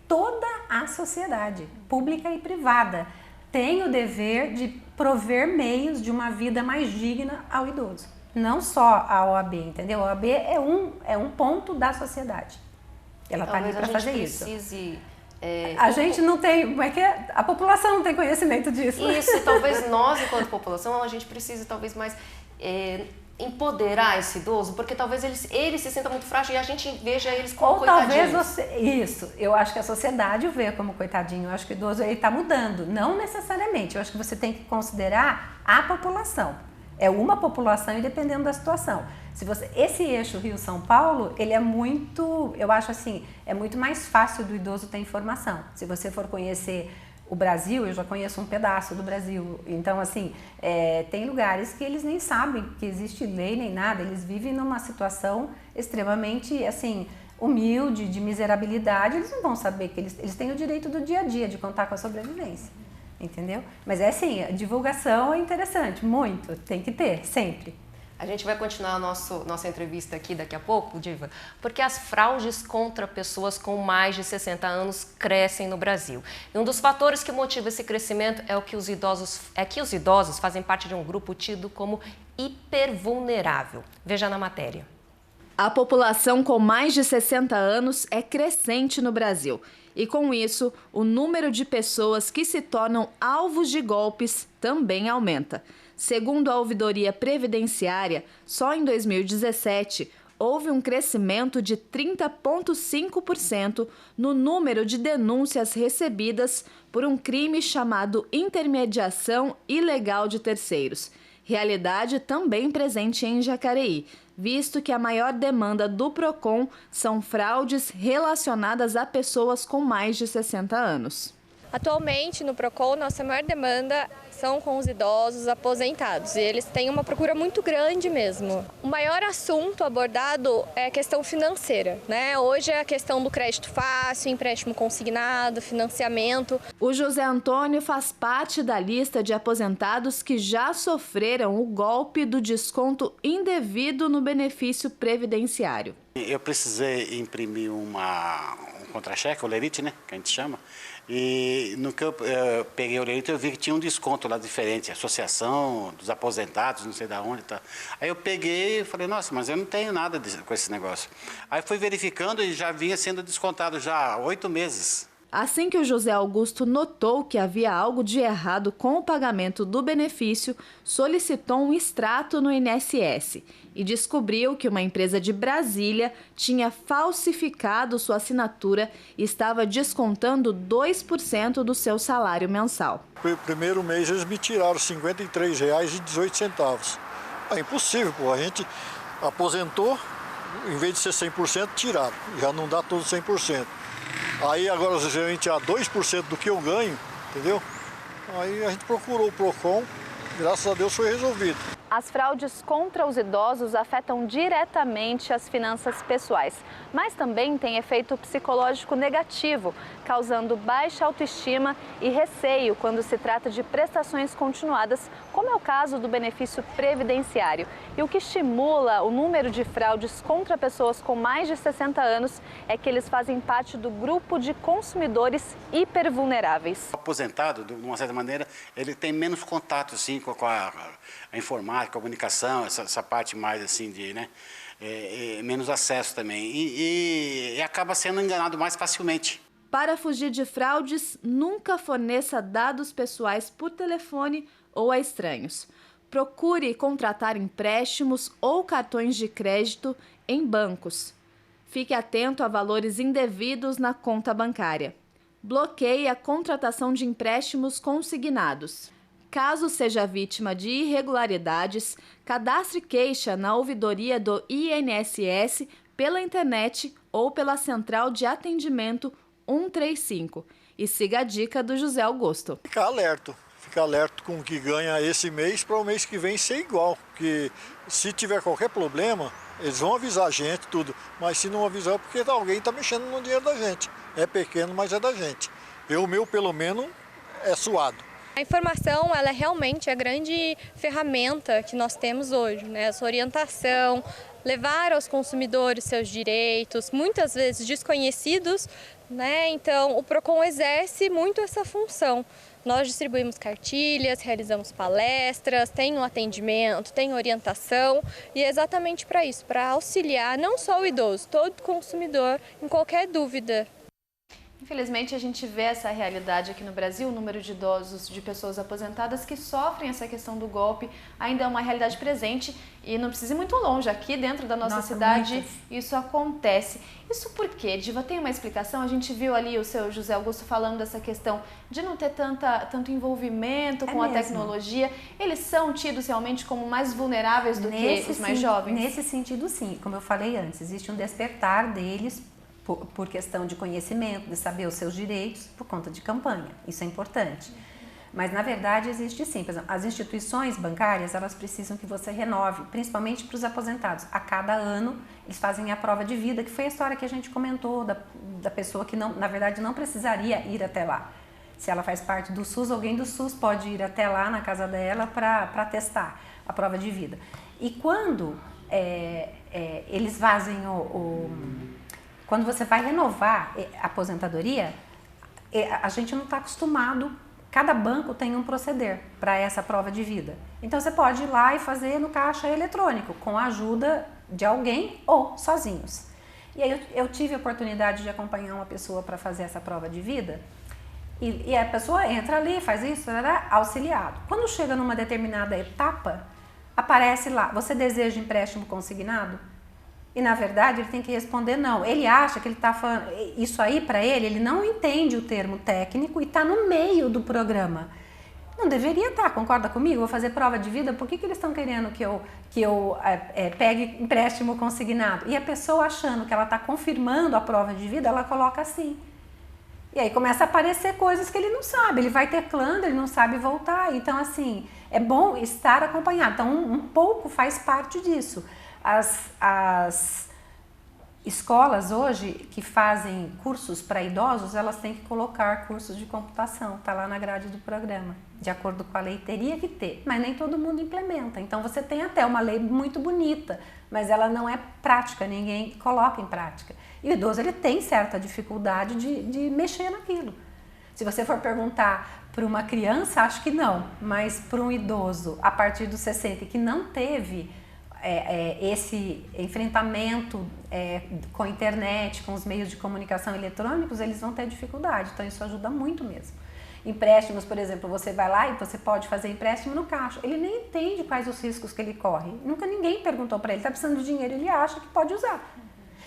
S4: toda a sociedade, pública e privada, tem o dever de prover meios de uma vida mais digna ao idoso. Não só a OAB, entendeu? A OAB é um ponto da sociedade. Ela está ali para fazer isso. A gente não tem, como é que é? A população não tem conhecimento disso.
S2: Isso, talvez nós, enquanto população, a gente precise talvez mais empoderar esse idoso, porque talvez ele se sinta muito frágil e a gente veja eles como coitadinhos.
S4: Isso, eu acho que a sociedade o vê como coitadinho, eu acho que o idoso está mudando, não necessariamente, eu acho que você tem que considerar a população, é uma população e dependendo da situação. Esse eixo Rio-São Paulo, ele é muito, eu acho assim, é muito mais fácil do idoso ter informação. Se você for conhecer o Brasil, eu já conheço um pedaço do Brasil, então assim, tem lugares que eles nem sabem que existe lei nem nada, eles vivem numa situação extremamente, assim, humilde, de miserabilidade, eles não vão saber que eles têm o direito do dia a dia, de contar com a sobrevivência, entendeu? Mas assim, a divulgação é interessante, muito, tem que ter, sempre.
S2: A gente vai continuar a nossa entrevista aqui daqui a pouco, Diva, porque as fraudes contra pessoas com mais de 60 anos crescem no Brasil. E um dos fatores que motiva esse crescimento é que os idosos fazem parte de um grupo tido como hipervulnerável. Veja na matéria.
S1: A população com mais de 60 anos é crescente no Brasil. E com isso, o número de pessoas que se tornam alvos de golpes também aumenta. Segundo a Ouvidoria Previdenciária, só em 2017 houve um crescimento de 30,5% no número de denúncias recebidas por um crime chamado intermediação ilegal de terceiros. Realidade também presente em Jacareí, visto que a maior demanda do PROCON são fraudes relacionadas a pessoas com mais de 60 anos.
S5: Atualmente, no PROCON, nossa maior demanda preocupação com os idosos aposentados. E eles têm uma procura muito grande mesmo. O maior assunto abordado é a questão financeira, né? Hoje é a questão do crédito fácil, empréstimo consignado, financiamento.
S1: O José Antônio faz parte da lista de aposentados que já sofreram o golpe do desconto indevido no benefício previdenciário.
S6: Eu precisei imprimir um contra-cheque, o lerite, né, que a gente chama, e no que eu peguei o lerite eu vi que tinha um desconto lá diferente, associação dos aposentados, não sei de onde, tá. Aí eu peguei e falei, nossa, mas eu não tenho nada com esse negócio. Aí fui verificando e já vinha sendo descontado já há 8 meses.
S1: Assim que o José Augusto notou que havia algo de errado com o pagamento do benefício, solicitou um extrato no INSS e descobriu que uma empresa de Brasília tinha falsificado sua assinatura e estava descontando 2% do seu salário mensal.
S7: No primeiro mês eles me tiraram R$ 53,18. É impossível, pô. A gente aposentou, em vez de ser 100%, tiraram. Já não dá todo 100%. Aí agora a gente tirar 2% do que eu ganho, entendeu? Aí a gente procurou o PROCON, graças a Deus foi resolvido.
S1: As fraudes contra os idosos afetam diretamente as finanças pessoais, mas também têm efeito psicológico negativo, causando baixa autoestima e receio quando se trata de prestações continuadas, como é o caso do benefício previdenciário. E o que estimula o número de fraudes contra pessoas com mais de 60 anos é que eles fazem parte do grupo de consumidores hipervulneráveis.
S6: O aposentado, de uma certa maneira, ele tem menos contato assim, com a informática, a comunicação, essa parte mais assim de, né, menos acesso também e acaba sendo enganado mais facilmente.
S1: Para fugir de fraudes, nunca forneça dados pessoais por telefone ou a estranhos. Procure contratar empréstimos ou cartões de crédito em bancos. Fique atento a valores indevidos na conta bancária. Bloqueie a contratação de empréstimos consignados. Caso seja vítima de irregularidades, cadastre queixa na ouvidoria do INSS pela internet ou pela Central de Atendimento 135 e siga a dica do José Augusto.
S7: Ficar alerta com o que ganha esse mês para o mês que vem ser igual, porque se tiver qualquer problema, eles vão avisar a gente, tudo, mas se não avisar é porque alguém está mexendo no dinheiro da gente. É pequeno, mas é da gente. O meu, pelo menos, é suado.
S5: A informação, ela é realmente a grande ferramenta que nós temos hoje, né? Essa orientação, levar aos consumidores seus direitos, muitas vezes desconhecidos, né? Então, o PROCON exerce muito essa função. Nós distribuímos cartilhas, realizamos palestras, tem um atendimento, tem orientação e é exatamente para isso, para auxiliar não só o idoso, todo consumidor em qualquer dúvida.
S1: Infelizmente, a gente vê essa realidade aqui no Brasil, o número de idosos, de pessoas aposentadas que sofrem essa questão do golpe ainda é uma realidade presente e não precisa ir muito longe. Aqui dentro da nossa cidade isso acontece. Isso por quê? Diva, tem uma explicação? A gente viu ali o seu José Augusto falando dessa questão de não ter tanto envolvimento com a tecnologia. Eles são tidos realmente como mais vulneráveis do que os mais jovens?
S4: Nesse sentido, sim. Como eu falei antes, existe um despertar deles por questão de conhecimento, de saber os seus direitos, por conta de campanha. Isso é importante. Mas, na verdade, existe sim. Por exemplo, as instituições bancárias, elas precisam que você renove, principalmente para os aposentados. A cada ano, eles fazem a prova de vida, que foi a história que a gente comentou, da pessoa que, não, na verdade, não precisaria ir até lá. Se ela faz parte do SUS, alguém do SUS pode ir até lá, na casa dela, para testar a prova de vida. E quando eles fazem quando você vai renovar a aposentadoria, a gente não está acostumado, cada banco tem um proceder para essa prova de vida. Então você pode ir lá e fazer no caixa eletrônico, com a ajuda de alguém ou sozinhos. E aí eu tive a oportunidade de acompanhar uma pessoa para fazer essa prova de vida, e a pessoa entra ali, faz isso, auxiliado. Quando chega numa determinada etapa, aparece lá, você deseja empréstimo consignado? E, na verdade, ele tem que responder não. Ele acha que ele está falando... Isso aí, para ele não entende o termo técnico e está no meio do programa. Não deveria estar, concorda comigo? Vou fazer prova de vida, por que eles estão querendo que eu pegue empréstimo consignado? E a pessoa achando que ela está confirmando a prova de vida, ela coloca assim. E aí começa a aparecer coisas que ele não sabe, ele vai teclando, ele não sabe voltar. Então, assim, é bom estar acompanhado. Então, um pouco faz parte disso. As escolas hoje que fazem cursos para idosos, elas têm que colocar cursos de computação, está lá na grade do programa. De acordo com a lei, teria que ter, mas nem todo mundo implementa. Então, você tem até uma lei muito bonita, mas ela não é prática, ninguém coloca em prática. E o idoso, ele tem certa dificuldade de mexer naquilo. Se você for perguntar para uma criança, acho que não, mas para um idoso a partir dos 60 que não teve esse enfrentamento com a internet, com os meios de comunicação eletrônicos, eles vão ter dificuldade, então isso ajuda muito mesmo. Empréstimos, por exemplo, você vai lá e você pode fazer empréstimo no caixa, ele nem entende quais os riscos que ele corre, nunca ninguém perguntou para ele, está precisando de dinheiro, ele acha que pode usar.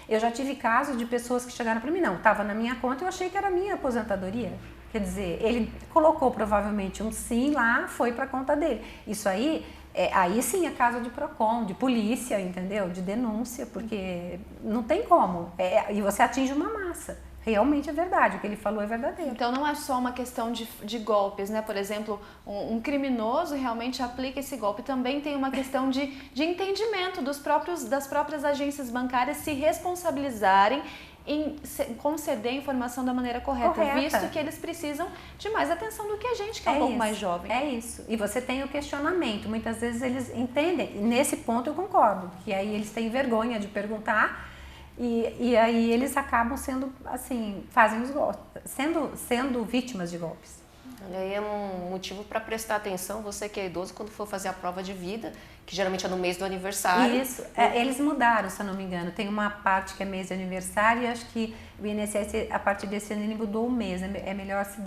S4: Eu já tive casos de pessoas que chegaram para mim, não, estava na minha conta e eu achei que era minha aposentadoria. Quer dizer, ele colocou provavelmente um sim lá, foi para a conta dele. Isso aí, aí sim é caso de PROCON, de polícia, entendeu? De denúncia, porque não tem como. E você atinge uma massa. Realmente é verdade, o que ele falou é verdadeiro.
S1: Então não é só uma questão de golpes, né? Por exemplo, um criminoso realmente aplica esse golpe. Também tem uma questão de entendimento das próprias agências bancárias se responsabilizarem em conceder a informação da maneira correta, visto que eles precisam de mais atenção do que a gente, que é um pouco mais jovem.
S4: É isso. E você tem o questionamento. Muitas vezes eles entendem, nesse ponto eu concordo, que aí eles têm vergonha de perguntar. E aí eles acabam sendo, assim, fazem os golpes, sendo vítimas de golpes.
S2: E aí é um motivo para prestar atenção, você que é idoso, quando for fazer a prova de vida, que geralmente é no mês do aniversário.
S4: Isso, eles mudaram, se eu não me engano, tem uma parte que é mês de aniversário e acho que o INSS, a partir desse ano, ele mudou o mês, é melhor se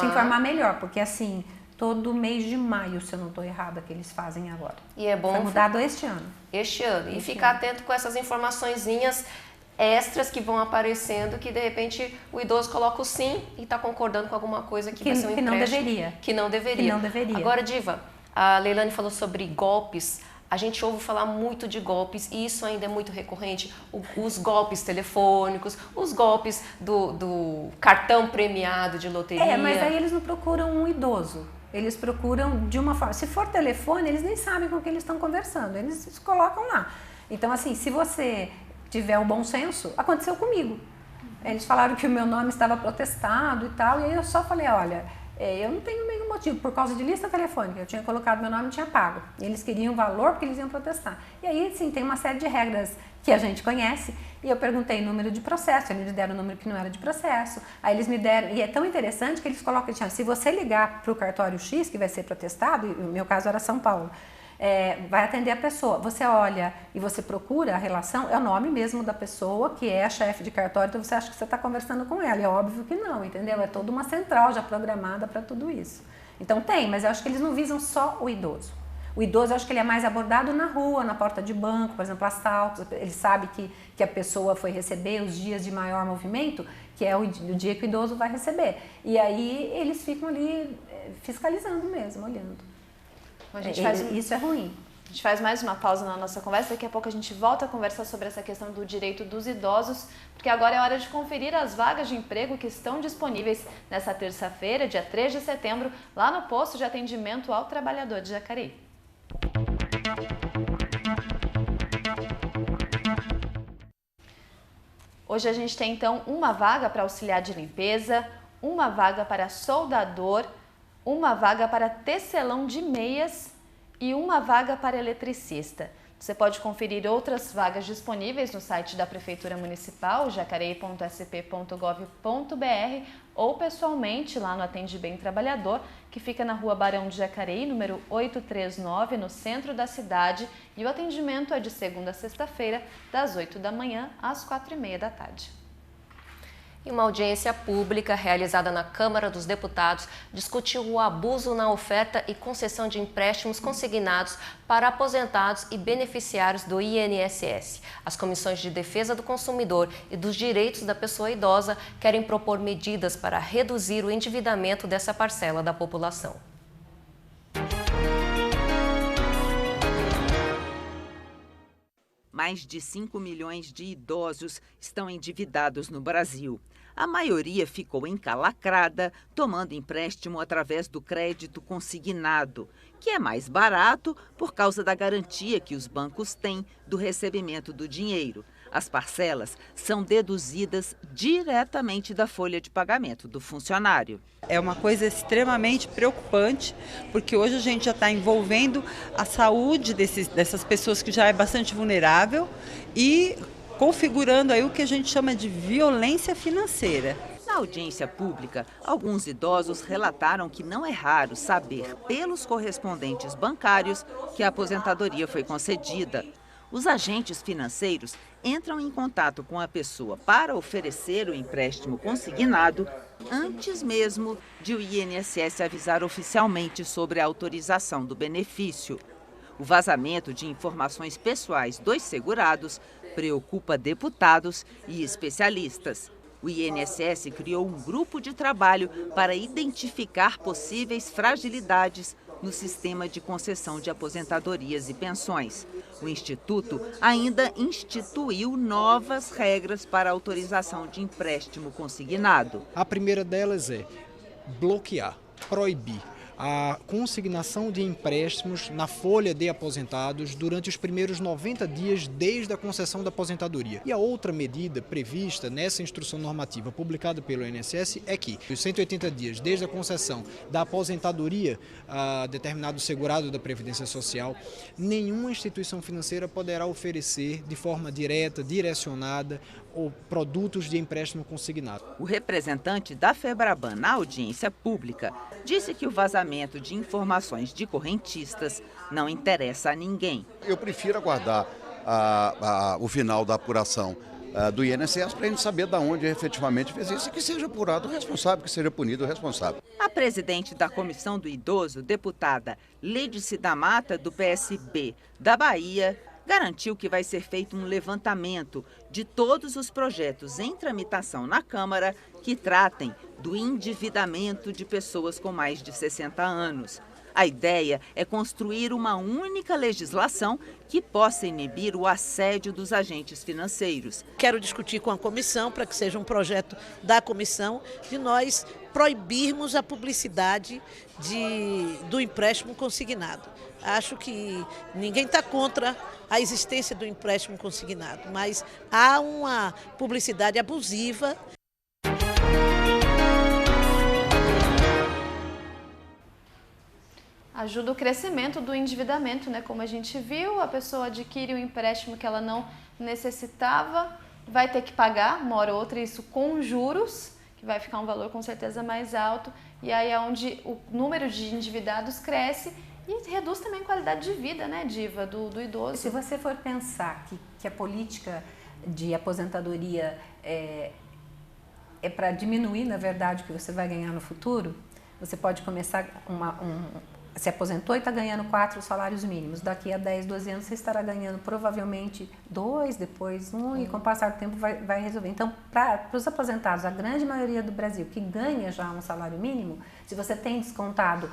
S4: informar melhor, porque assim... Todo mês de maio, se eu não estou errada, que eles fazem agora.
S2: E é bom...
S4: Foi mudado este ano.
S2: E ficar atento com essas informaçõezinhas extras que vão aparecendo, que de repente o idoso coloca o sim e está concordando com alguma coisa que vai ser um empréstimo. Que não deveria. Agora, Diva, a Leilane falou sobre golpes. A gente ouve falar muito de golpes e isso ainda é muito recorrente. Os golpes telefônicos, os golpes do cartão premiado de loteria.
S4: Mas aí eles não procuram um idoso. Eles procuram de uma forma... Se for telefone, eles nem sabem com quem eles estão conversando. Eles colocam lá. Então, assim, se você tiver o bom senso, aconteceu comigo. Eles falaram que o meu nome estava protestado e tal. E aí eu só falei, olha... eu não tenho nenhum motivo, por causa de lista telefônica, eu tinha colocado meu nome e tinha pago. E eles queriam valor porque eles iam protestar. E aí, sim, tem uma série de regras que a gente conhece. E eu perguntei número de processo, eles deram o número que não era de processo. Aí eles me deram, e é tão interessante que eles colocam, se você ligar para o cartório X, que vai ser protestado, e o meu caso era São Paulo, vai atender a pessoa. Você olha e você procura a relação, é o nome mesmo da pessoa, que é a chefe de cartório, então você acha que você está conversando com ela. É óbvio que não, entendeu? É toda uma central já programada para tudo isso. Então tem, mas eu acho que eles não visam só o idoso. O idoso, eu acho que ele é mais abordado na rua, na porta de banco, por exemplo, assaltos. Ele sabe que a pessoa foi receber os dias de maior movimento, que é o dia que o idoso vai receber. E aí eles ficam ali fiscalizando mesmo, olhando. Isso é ruim.
S1: A gente faz mais uma pausa na nossa conversa, daqui a pouco a gente volta a conversar sobre essa questão do direito dos idosos, porque agora é hora de conferir as vagas de emprego que estão disponíveis nessa terça-feira, dia 3 de setembro, lá no posto de atendimento ao trabalhador de Jacareí. Hoje a gente tem então uma vaga para auxiliar de limpeza, uma vaga para soldador, uma vaga para tecelão de meias e uma vaga para eletricista. Você pode conferir outras vagas disponíveis no site da Prefeitura Municipal, jacareí.sp.gov.br, ou pessoalmente lá no Atende Bem Trabalhador, que fica na Rua Barão de Jacareí, número 839, no centro da cidade, e o atendimento é de segunda a sexta-feira, das 8 da manhã às 4h30 da tarde.
S2: E uma audiência pública realizada na Câmara dos Deputados discutiu o abuso na oferta e concessão de empréstimos consignados para aposentados e beneficiários do INSS. As comissões de defesa do consumidor e dos direitos da pessoa idosa querem propor medidas para reduzir o endividamento dessa parcela da população.
S8: Mais de 5 milhões de idosos estão endividados no Brasil. A maioria ficou encalacrada, tomando empréstimo através do crédito consignado, que é mais barato por causa da garantia que os bancos têm do recebimento do dinheiro. As parcelas são deduzidas diretamente da folha de pagamento do funcionário.
S9: É uma coisa extremamente preocupante, porque hoje a gente já está envolvendo a saúde dessas pessoas que já é bastante vulnerável e configurando aí o que a gente chama de violência financeira.
S8: Na audiência pública, alguns idosos relataram que não é raro saber pelos correspondentes bancários que a aposentadoria foi concedida. Os agentes financeiros entram em contato com a pessoa para oferecer o empréstimo consignado antes mesmo de o INSS avisar oficialmente sobre a autorização do benefício. O vazamento de informações pessoais dos segurados preocupa deputados e especialistas. O INSS criou um grupo de trabalho para identificar possíveis fragilidades no sistema de concessão de aposentadorias e pensões. O Instituto ainda instituiu novas regras para autorização de empréstimo consignado.
S10: A primeira delas é bloquear, proibir a consignação de empréstimos na folha de aposentados durante os primeiros 90 dias desde a concessão da aposentadoria. E a outra medida prevista nessa instrução normativa publicada pelo INSS é que os 180 dias desde a concessão da aposentadoria a determinado segurado da Previdência Social, nenhuma instituição financeira poderá oferecer de forma direta, direcionada, ou produtos de empréstimo consignado.
S8: O representante da FEBRABAN na audiência pública disse que o vazamento de informações de correntistas não interessa a ninguém.
S11: Eu prefiro aguardar o final da apuração do INSS para a gente saber de onde efetivamente fez isso e que seja apurado o responsável, que seja punido o responsável.
S8: A presidente da Comissão do Idoso, deputada Lédice da Mata, do PSB da Bahia, garantiu que vai ser feito um levantamento de todos os projetos em tramitação na Câmara que tratem do endividamento de pessoas com mais de 60 anos. A ideia é construir uma única legislação que possa inibir o assédio dos agentes financeiros.
S12: Quero discutir com a comissão para que seja um projeto da comissão de nós proibirmos a publicidade do empréstimo consignado. Acho que ninguém está contra a existência do empréstimo consignado, mas há uma publicidade abusiva.
S1: Ajuda o crescimento do endividamento, né? Como a gente viu, a pessoa adquire um empréstimo que ela não necessitava, vai ter que pagar, uma hora ou outra, isso com juros, que vai ficar um valor com certeza mais alto, e aí é onde o número de endividados cresce e reduz também a qualidade de vida, né, Diva, do idoso.
S4: Se você for pensar que a política de aposentadoria é para diminuir, na verdade, o que você vai ganhar no futuro, você pode começar se aposentou e está ganhando 4 salários mínimos. Daqui a 10, 12 anos você estará ganhando provavelmente 2, depois 1 e com o passar do tempo vai resolver. Então, para os aposentados, a grande maioria do Brasil que ganha já um salário mínimo, se você tem descontado,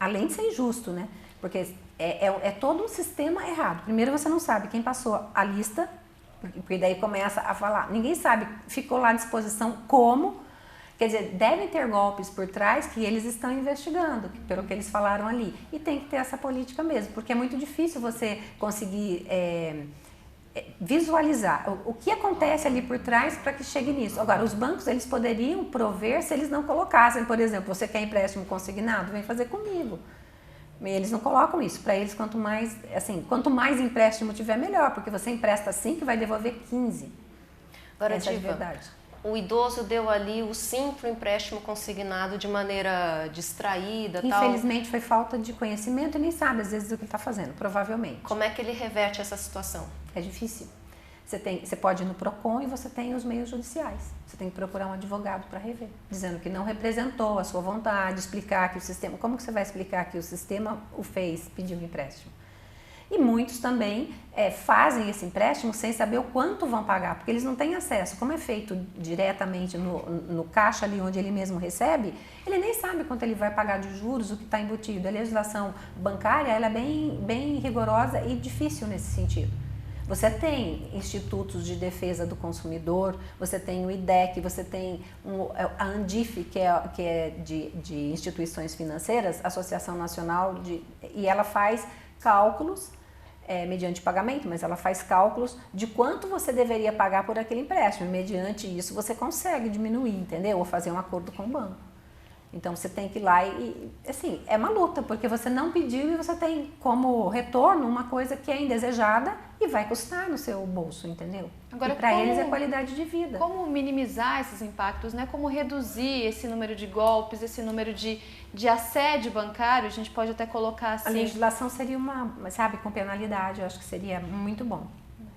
S4: além de ser injusto, né? Porque é todo um sistema errado. Primeiro você não sabe quem passou a lista, porque daí começa a falar, ninguém sabe, ficou lá à disposição como. Quer dizer, devem ter golpes por trás que eles estão investigando, pelo que eles falaram ali. E tem que ter essa política mesmo, porque é muito difícil você conseguir visualizar o que acontece ali por trás para que chegue nisso. Agora, os bancos, eles poderiam prover se eles não colocassem, por exemplo, você quer empréstimo consignado? Vem fazer comigo. Eles não colocam isso. Para eles, quanto mais empréstimo tiver, melhor, porque você empresta 5 e vai devolver 15.
S2: Agora,
S4: essa
S2: Diva,
S4: é a verdade.
S2: O idoso deu ali o sim para o empréstimo consignado de maneira distraída,
S4: Infelizmente foi falta de conhecimento e nem sabe às vezes o que está fazendo, provavelmente.
S2: Como é que ele reverte essa situação?
S4: É difícil. Você pode ir no PROCON e você tem os meios judiciais. Você tem que procurar um advogado para rever, dizendo que não representou a sua vontade, explicar que o sistema... Como que você vai explicar que o sistema o fez pedir um empréstimo? E muitos também fazem esse empréstimo sem saber o quanto vão pagar, porque eles não têm acesso. Como é feito diretamente no caixa ali onde ele mesmo recebe, ele nem sabe quanto ele vai pagar de juros, o que está embutido. A legislação bancária ela é bem rigorosa e difícil nesse sentido. Você tem institutos de defesa do consumidor, você tem o IDEC, você tem a ANDIF, que é de instituições financeiras, Associação Nacional, e ela faz cálculos, mediante pagamento, mas ela faz cálculos de quanto você deveria pagar por aquele empréstimo. E mediante isso você consegue diminuir, entendeu? Ou fazer um acordo com o banco. Então você tem que ir lá e, assim, é uma luta, porque você não pediu e você tem como retorno uma coisa que é indesejada e vai custar no seu bolso, entendeu?
S1: Agora,
S4: e para eles é qualidade de vida.
S1: Como minimizar esses impactos, né? Como reduzir esse número de golpes, esse número de assédio bancário? A gente pode até colocar assim...
S4: A legislação seria sabe, com penalidade, eu acho que seria muito bom.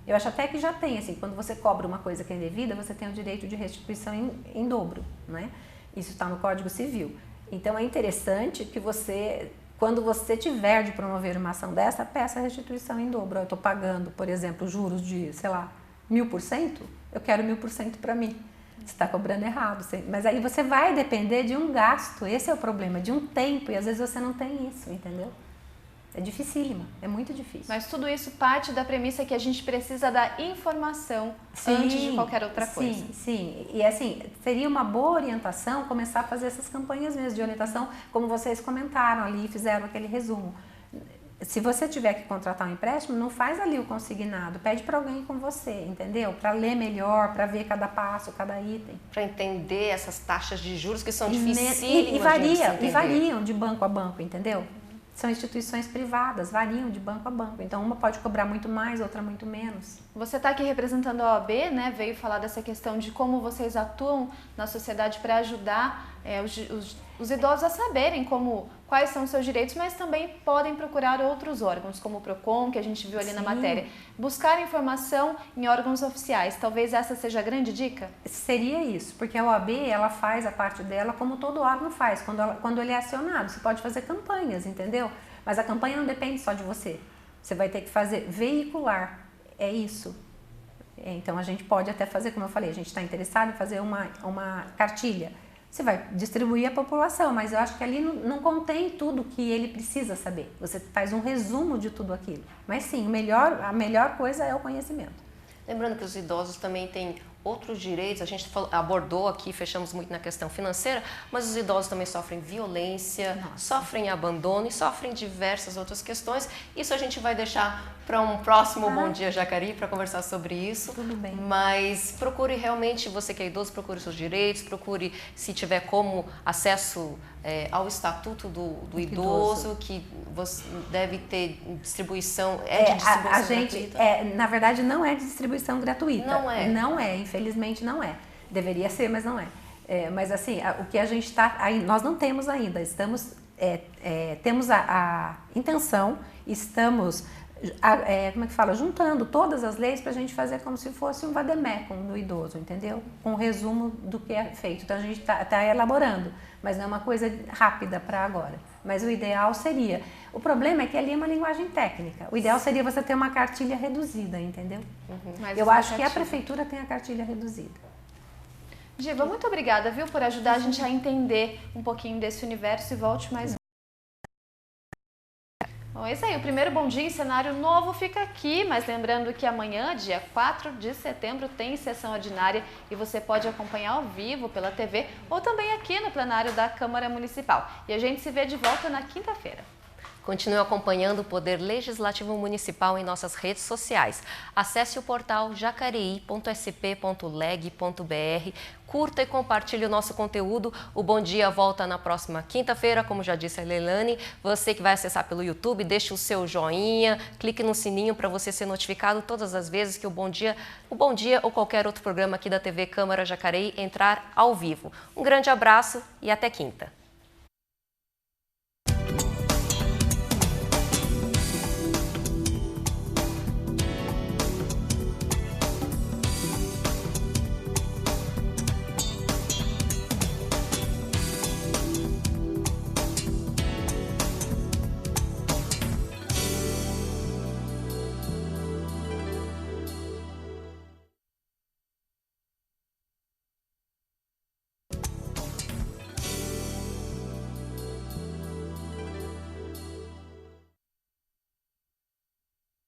S4: Eu acho até que já tem, assim, quando você cobra uma coisa que é indevida, você tem o direito de restituição em dobro, né? Isso está no Código Civil. Então é interessante que você, quando você tiver de promover uma ação dessa, peça a restituição em dobro. Eu estou pagando, por exemplo, juros de, sei lá, 1000%, eu quero 1000% para mim. Você está cobrando errado. Mas aí você vai depender de um gasto, esse é o problema, de um tempo, e às vezes você não tem isso, entendeu? É dificílimo, é muito difícil.
S1: Mas tudo isso parte da premissa que a gente precisa da informação antes de qualquer outra coisa.
S4: Sim. E assim, seria uma boa orientação começar a fazer essas campanhas mesmo de orientação, como vocês comentaram ali, fizeram aquele resumo. Se você tiver que contratar um empréstimo, não faz ali o consignado, pede para alguém com você, entendeu? Para ler melhor, para ver cada passo, cada item.
S2: Para entender essas taxas de juros que são dificílimas
S4: e variam de banco a banco, entendeu? São instituições privadas, variam de banco a banco. Então, uma pode cobrar muito mais, outra muito menos.
S1: Você está aqui representando a OAB, né? Veio falar dessa questão de como vocês atuam na sociedade para ajudar os idosos a saberem quais são os seus direitos, mas também podem procurar outros órgãos, como o PROCON, que a gente viu ali na matéria. Buscar informação em órgãos oficiais. Talvez essa seja a grande dica?
S4: Seria isso, porque a OAB, ela faz a parte dela como todo órgão faz, quando ele é acionado. Você pode fazer campanhas, entendeu? Mas a campanha não depende só de você. Você vai ter que fazer veicular. É isso. Então, a gente pode até fazer, como eu falei, a gente está interessado em fazer uma cartilha. Você vai distribuir a população, mas eu acho que ali não contém tudo que ele precisa saber. Você faz um resumo de tudo aquilo. Mas sim, a melhor coisa é o conhecimento.
S2: Lembrando que os idosos também têm outros direitos, a gente abordou aqui, fechamos muito na questão financeira, mas os idosos também sofrem violência, sofrem abandono e sofrem diversas outras questões. Isso a gente vai deixar para um próximo Bom Dia Jacareí para conversar sobre isso.
S4: Tudo bem.
S2: Mas procure realmente, você que é idoso, procure seus direitos, procure, se tiver como, acesso ao estatuto do idoso, que você deve ter distribuição, de distribuição gratuita.
S4: Na verdade, não é de distribuição gratuita.
S2: Não é?
S4: Não é, infelizmente não é. Deveria ser, mas não é. Mas assim, o que a gente está... Nós não temos ainda, temos a intenção, estamos... como é que fala? Juntando todas as leis para a gente fazer como se fosse um vademecum do idoso, entendeu? Com um resumo do que é feito. Então a gente está elaborando, mas não é uma coisa rápida para agora. Mas o ideal seria... O problema é que ali é uma linguagem técnica. O ideal seria você ter uma cartilha reduzida, entendeu? Eu acho que a prefeitura tem a cartilha reduzida.
S1: Diva, muito obrigada, viu, por ajudar a gente a entender um pouquinho desse universo e volte mais. Bom, esse aí, o primeiro Bom Dia em Cenário Novo fica aqui, mas lembrando que amanhã, dia 4 de setembro, tem sessão ordinária e você pode acompanhar ao vivo pela TV ou também aqui no plenário da Câmara Municipal. E a gente se vê de volta na quinta-feira.
S2: Continue acompanhando o Poder Legislativo Municipal em nossas redes sociais. Acesse o portal jacareí.sp.leg.br, curta e compartilhe o nosso conteúdo. O Bom Dia volta na próxima quinta-feira, como já disse a Leilane. Você que vai acessar pelo YouTube, deixe o seu joinha, clique no sininho para você ser notificado todas as vezes que o Bom Dia ou qualquer outro programa aqui da TV Câmara Jacareí entrar ao vivo. Um grande abraço e até quinta.